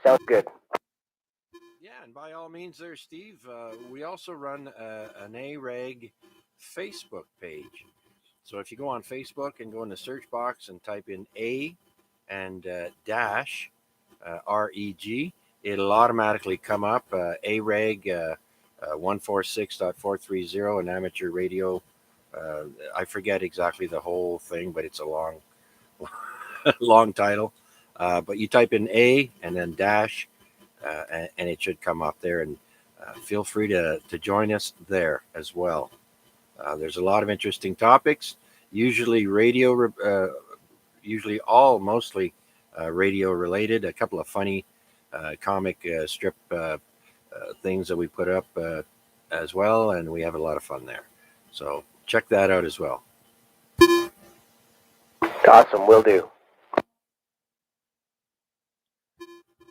Sounds good. Yeah, and by all means there, Steve, we also run an AREG Facebook page. So if you go on Facebook and go in the search box and type in A and dash REG, it'll automatically come up. AREG 146.430, an amateur radio. I forget exactly the whole thing, but it's a long, long title. But you type in A and then dash, and it should come up there. And feel free to join us there as well. There's a lot of interesting topics, usually radio, mostly radio related. A couple of funny comic strip things that we put up as well, and we have a lot of fun there. So check that out as well. Awesome, will do.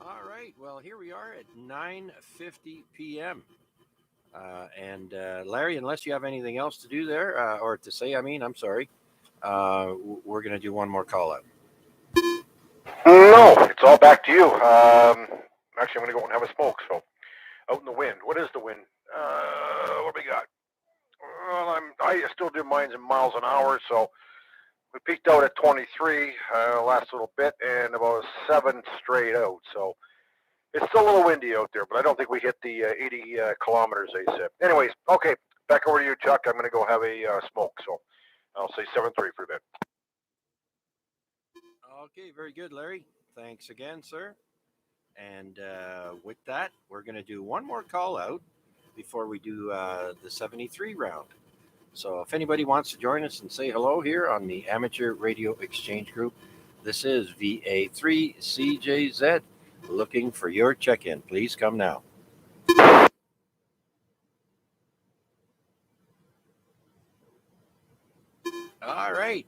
All right. Well, here we are at 9:50 p.m. And Larry, unless you have anything else to do there or to say, I'm sorry, we're going to do one more call out. No, it's all back to you. Actually, I'm going to go and have a smoke. So, out in the wind. What is the wind? What do we got? Well, I still do mines in miles an hour, so we peaked out at 23 last little bit, and about 7 straight out. So it's still a little windy out there, but I don't think we hit the 80 kilometers, they said. Anyways, okay, back over to you, Chuck. I'm going to go have a smoke, so I'll say 7-3 for a bit. Okay, very good, Larry. Thanks again, sir. And with that, we're going to do one more call out before we do the 73 round. So if anybody wants to join us and say hello here on the Amateur Radio Exchange Group, this is VA3CJZ looking for your check-in. Please come now. All right.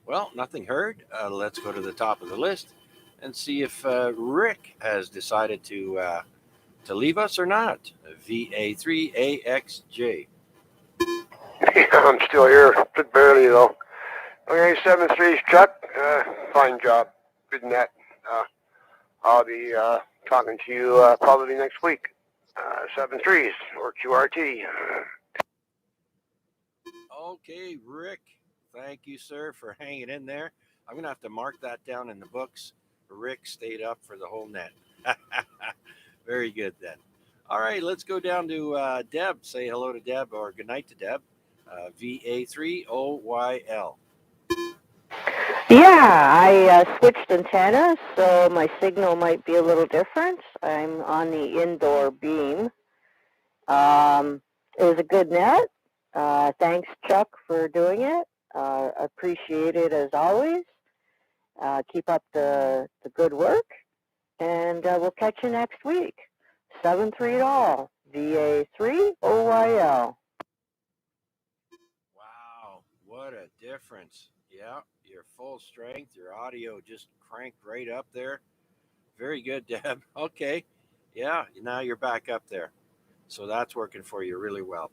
Well, nothing heard. Let's go to the top of the list and see if Rick has decided to leave us or not. VA3AXJ. Yeah, I'm still here, but barely though. Okay, 7-3's Chuck. Fine job. Good net. I'll be talking to you probably next week. 7-3's or QRT. Okay, Rick. Thank you, sir, for hanging in there. I'm going to have to mark that down in the books. Rick stayed up for the whole net. Very good, then. All right, let's go down to Deb. Say hello to Deb or good night to Deb. VA3OYL. Yeah, I switched antennas, so my signal might be a little different. I'm on the indoor beam. It was a good net. Thanks, Chuck, for doing it. Appreciate it as always. Keep up the good work, and we'll catch you next week. 7-3 at all. VA3OYL. Wow, what a difference. Yeah, your full strength, your audio just cranked right up there. Very good, Deb. Okay. Yeah, now you're back up there. So that's working for you really well.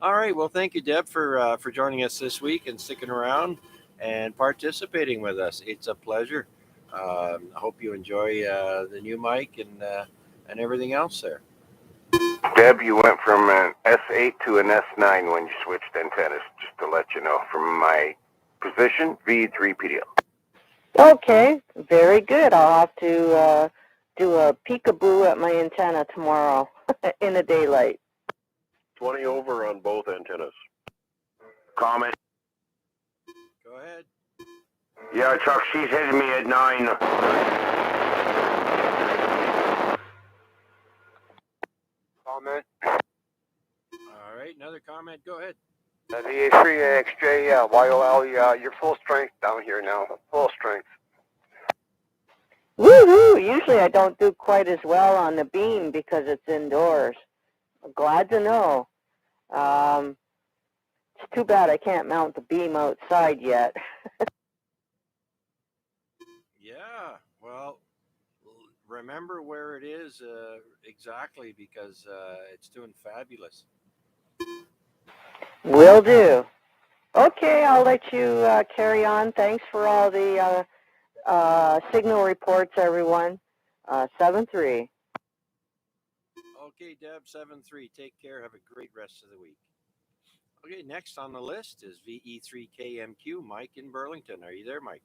All right. Well, thank you, Deb, for joining us this week and sticking around and participating with us. It's a pleasure. I hope you enjoy the new mic and everything else there. Deb, you went from an S8 to an S9 when you switched antennas, just to let you know. From my position, V3PDL. Okay, very good. I'll have to do a peekaboo at my antenna tomorrow in the daylight. 20 over on both antennas. Comment. Go ahead. Yeah, Chuck, she's hitting me at 9. Comment. All right, another comment. Go ahead. VA3AXJ, yeah, YOL, yeah, you're full strength down here now. Full strength. Woohoo! Usually I don't do quite as well on the beam because it's indoors. Glad to know. It's too bad I can't mount the beam outside yet. Yeah, well, remember where it is exactly because it's doing fabulous. Will do. Okay, I'll let you carry on. Thanks for all the signal reports, everyone. 7-3. Okay, Deb, 7-3. Take care. Have a great rest of the week. Okay, next on the list is VE3KMQ, Mike in Burlington. Are you there, Mike?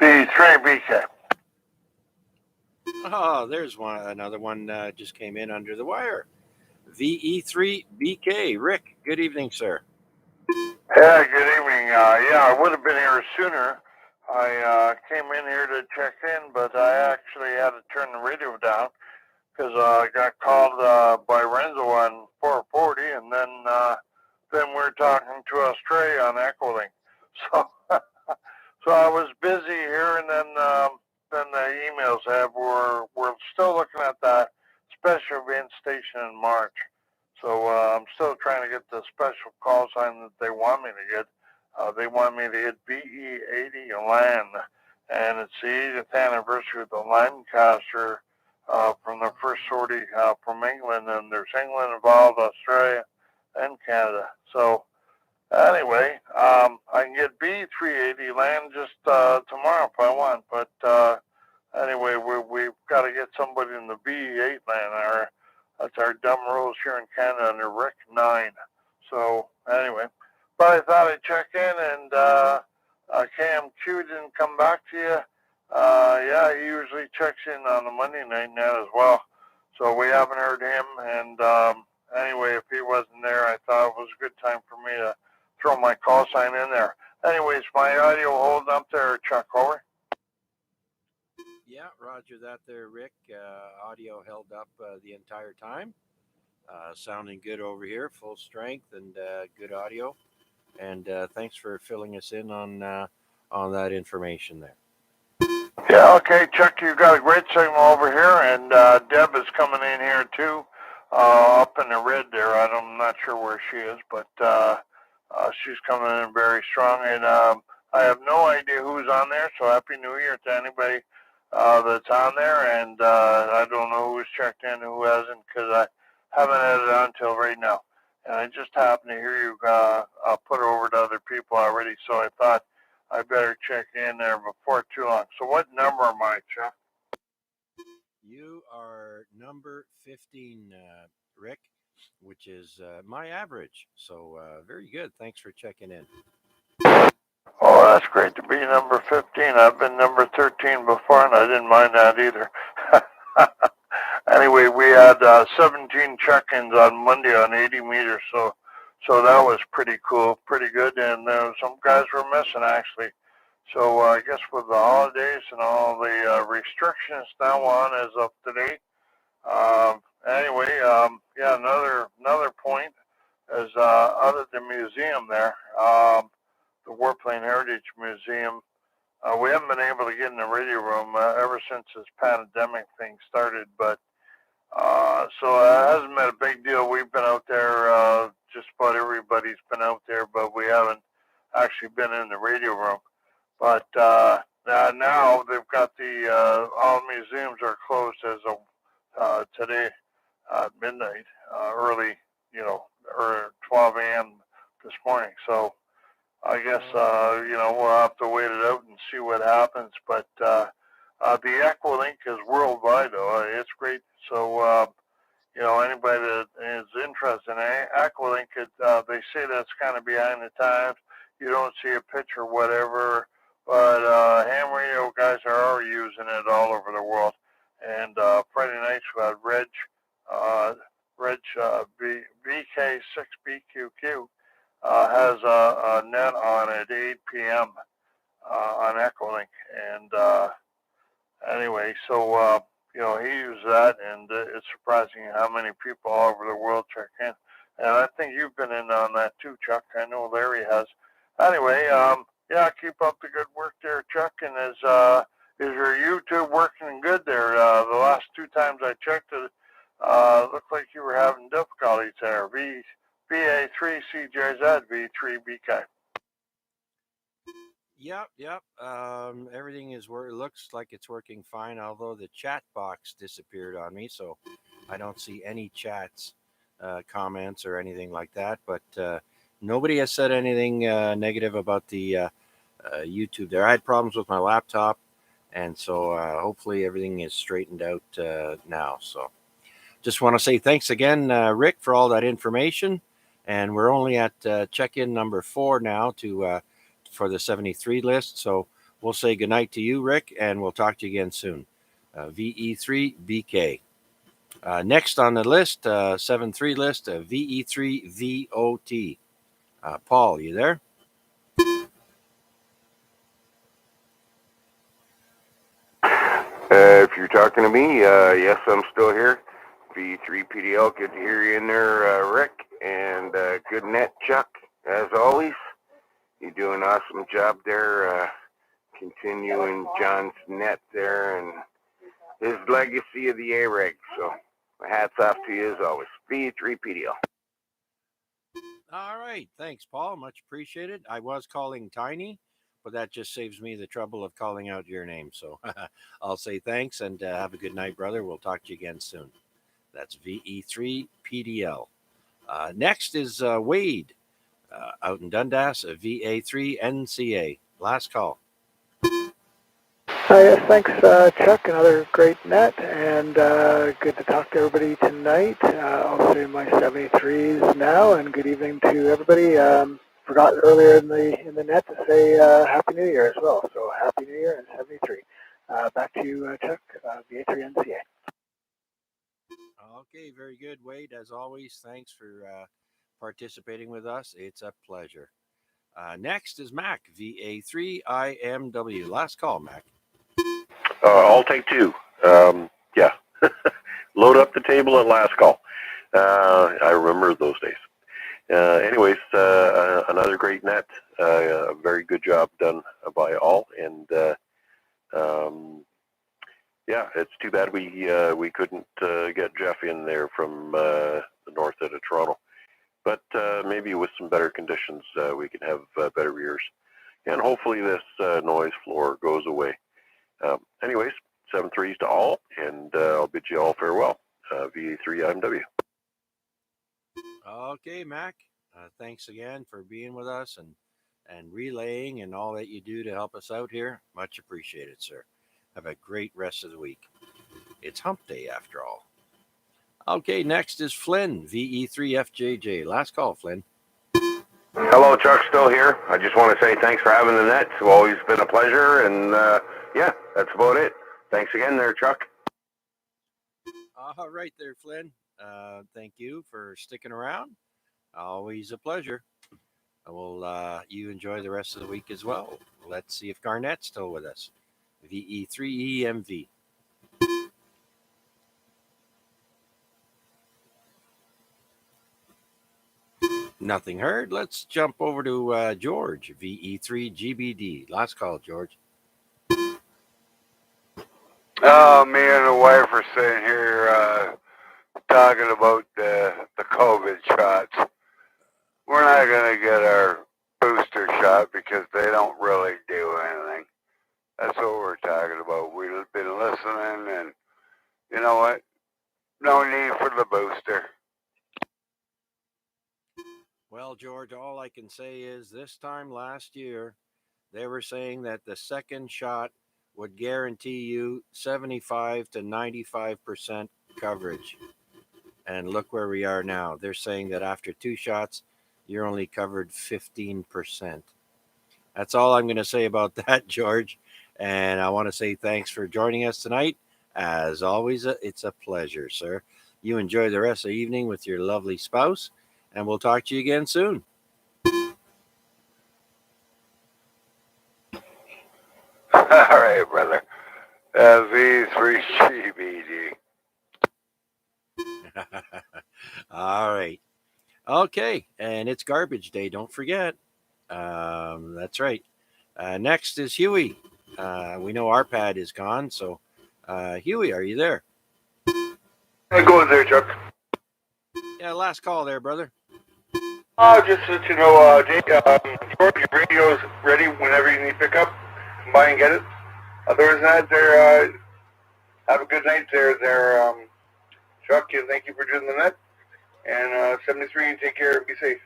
V3BK. Oh, there's another one just came in under the wire. VE3BK. Rick, good evening, sir. Yeah, good evening. Yeah, I would have been here sooner. I came in here to check in, but I actually had to turn the radio down because I got called by Renzo on 440, and then we're talking to Australia on Echolink. So, so I was busy here, and then the emails we're still looking at that special event station in March. So I'm still trying to get the special call sign land, and it's the 80th anniversary of the Lancaster from the first sortie from England, and there's England involved, Australia, and Canada. So anyway, I can get B380 land just tomorrow if I want, but anyway, we've got to get somebody in the B8 land. That's our dumb rules here in Canada under Rick 9. So anyway, but I thought I'd check in, and KMQ didn't come back to you. Yeah, he usually checks in on the Monday night net as well. So we haven't heard him, and anyway, if he wasn't there, I thought it was a good time for me to throw my call sign in there. Anyways, my audio holding up there, Chuck, over? Yeah, roger that there, Rick. Audio held up the entire time. Sounding good over here, full strength and good audio. And thanks for filling us in on that information there. Yeah, okay, Chuck, you've got a great signal over here, and Deb is coming in here too, up in the red there. I'm not sure where she is, but she's coming in very strong, and I have no idea who's on there, so Happy New Year to anybody that's on there, and I don't know who's checked in and who hasn't, because I haven't had it on till right now. And I just happened to hear you put it over to other people already, so I thought I better check in there before too long. So what number am I, Chuck? You are number 15, Rick, which is my average. So very good. Thanks for checking in. Oh, that's great to be number 15. I've been number 13 before, and I didn't mind that either. Anyway, we had 17 check-ins on Monday on 80 meters, so that was pretty cool, pretty good, and some guys were missing, actually. So I guess with the holidays and all the restrictions now on as of today, anyway, yeah, another point is out at the museum there, the Warplane Heritage Museum. We haven't been able to get in the radio room ever since this pandemic thing started, but so it hasn't been a big deal. We've been out there, just about everybody's been out there, but we haven't actually been in the radio room. But now they've got all museums are closed as of today at midnight, early, or 12 a.m. this morning. So I guess, we'll have to wait it out and see what happens. But the Equilink is worldwide, though. It's great. So, anybody that is interested in Equilink, they say that's kind of behind the times. You don't see a picture or whatever, but ham radio guys are already using it all over the world. And Friday nights we had Reg VK6BQQ has a net on at 8 p.m. On Equilink. And anyway, so he used that, and it's surprising how many people all over the world check in. And I think you've been in on that too, Chuck. I know Larry has. Anyway, yeah, keep up the good work there, Chuck. And is your YouTube working good there? The last two times I checked it, looked like you were having difficulties there. BA3CJZ, V3BK. Yep. Everything looks like it's working fine, although the chat box disappeared on me, so I don't see any chats, comments, or anything like that. But nobody has said anything negative about the YouTube there. I had problems with my laptop, and so hopefully everything is straightened out now. So just want to say thanks again, Rick, for all that information. And we're only at check-in number 4 now for the 73 list. So we'll say goodnight to you, Rick, and we'll talk to you again soon. VE3BK. Next on the list, 73 list, VE3VOT. Paul, you there? If you're talking to me, yes, I'm still here. V3PDL, good to hear you in there, Rick, and good net, Chuck, as always. You do an awesome job there, continuing John's net there and his legacy of the AREG. So, my hat's off to you as always. V3PDL. All right. Thanks, Paul. Much appreciated. I was calling Tiny, but that just saves me the trouble of calling out your name. So I'll say thanks and have a good night, brother. We'll talk to you again soon. That's VE3PDL. Next is Wade out in Dundas, VA3NCA. Last call. Yes, thanks, Chuck. Another great net, and good to talk to everybody tonight. I'll say my 73s now, and good evening to everybody. Forgot earlier in the net to say Happy New Year as well. So Happy New Year and 73. Back to you, Chuck, VA3NCA. Okay, very good, Wade. As always, thanks for participating with us. It's a pleasure. Next is Mac, VA3IMW. Last call, Mac. I'll take two. Yeah. Load up the table at last call. I remember those days. Anyways, another great net. A very good job done by all. And yeah, it's too bad we couldn't get Jeff in there from the north end of Toronto. But maybe with some better conditions, we can have better ears. And hopefully this noise floor goes away. Anyways, 7-3s to all, and I'll bid you all farewell. VA3IMW. Okay, Mac. Thanks again for being with us and relaying and all that you do to help us out here. Much appreciated, sir. Have a great rest of the week. It's hump day after all. Okay, next is Flynn, VE3FJJ. Last call, Flynn. Hello, Chuck, still here. I just want to say thanks for having the net. It's always been a pleasure, and yeah, that's about it. Thanks again there, Chuck. All right there, Flynn. Thank you for sticking around. Always a pleasure. Well, you enjoy the rest of the week as well. Let's see if Garnett's still with us. VE3EMV. Nothing heard. Let's jump over to George, VE3GBD. Last call, George. Oh, me and the wife are sitting here talking about the COVID shots. We're not going to get our booster shot because they don't really do anything. That's what we're talking about. We've been listening, and you know what? No need for the booster. Well, George, all I can say is this time last year, they were saying that the second shot would guarantee you 75 to 95% coverage. And look where we are now. They're saying that after two shots, you're only covered 15%. That's all I'm going to say about that, George. And I want to say thanks for joining us tonight. As always, it's a pleasure, sir. You enjoy the rest of the evening with your lovely spouse, and we'll talk to you again soon. All right, brother. V3GBD. All right. Okay. And it's garbage day. Don't forget. That's right. Next is Huey. We know our pad is gone. So, Huey, are you there? I go there, Chuck. Yeah, last call there, brother. Just to let you know, George, your radio is ready whenever you need pickup. Come by and get it. Other than that, have a good night there, Chuck, and thank you for doing the net. And 73, take care and be safe.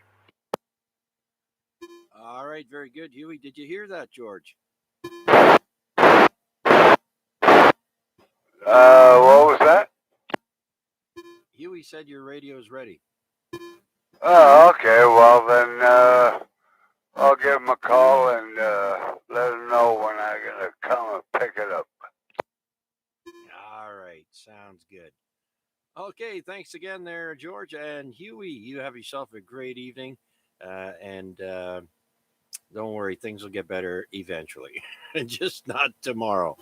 All right, very good, Huey. Did you hear that, George? What was that? Huey said your radio is ready. Oh, okay. Well, then I'll give him a call and let him know when I'm going to come and pick it up. All right, sounds good. Okay, thanks again there, George. And Huey, you have yourself a great evening. And don't worry, things will get better eventually. Just not tomorrow.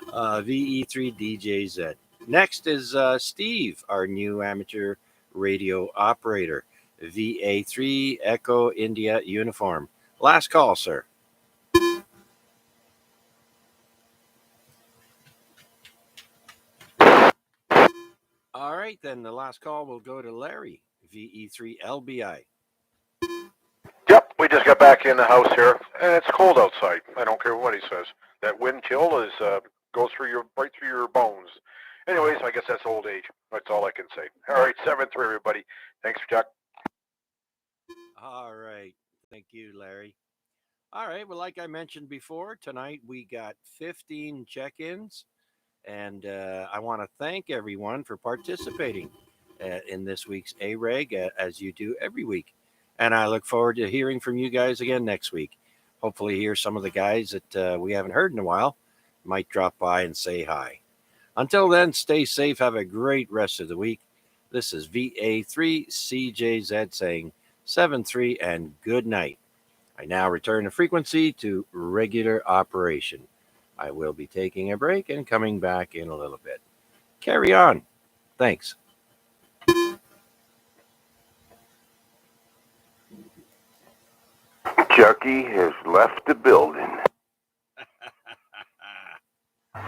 VE3DJZ. Next is Steve, our new amateur radio operator. VA3 Echo India uniform. Last call, sir. All right, then the last call will go to Larry, VE3 LBI. Yep, we just got back in the house here, and it's cold outside. I don't care what he says. That wind chill is goes right through your bones. Anyways, I guess that's old age. That's all I can say. All right, 7-3, everybody. Thanks, Chuck. All right. Thank you, Larry. All right. Well, like I mentioned before, tonight we got 15 check-ins, and I want to thank everyone for participating in this week's AREG, as you do every week. And I look forward to hearing from you guys again next week. Hopefully, hear some of the guys that we haven't heard in a while might drop by and say hi. Until then, stay safe. Have a great rest of the week. This is VA3CJZ saying 7-3 and good night. I now return the frequency to regular operation. I will be taking a break and coming back in a little bit. Carry on. Thanks. Chucky has left the building.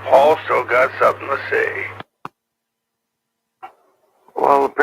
Paul still got something to say. Well, apparently.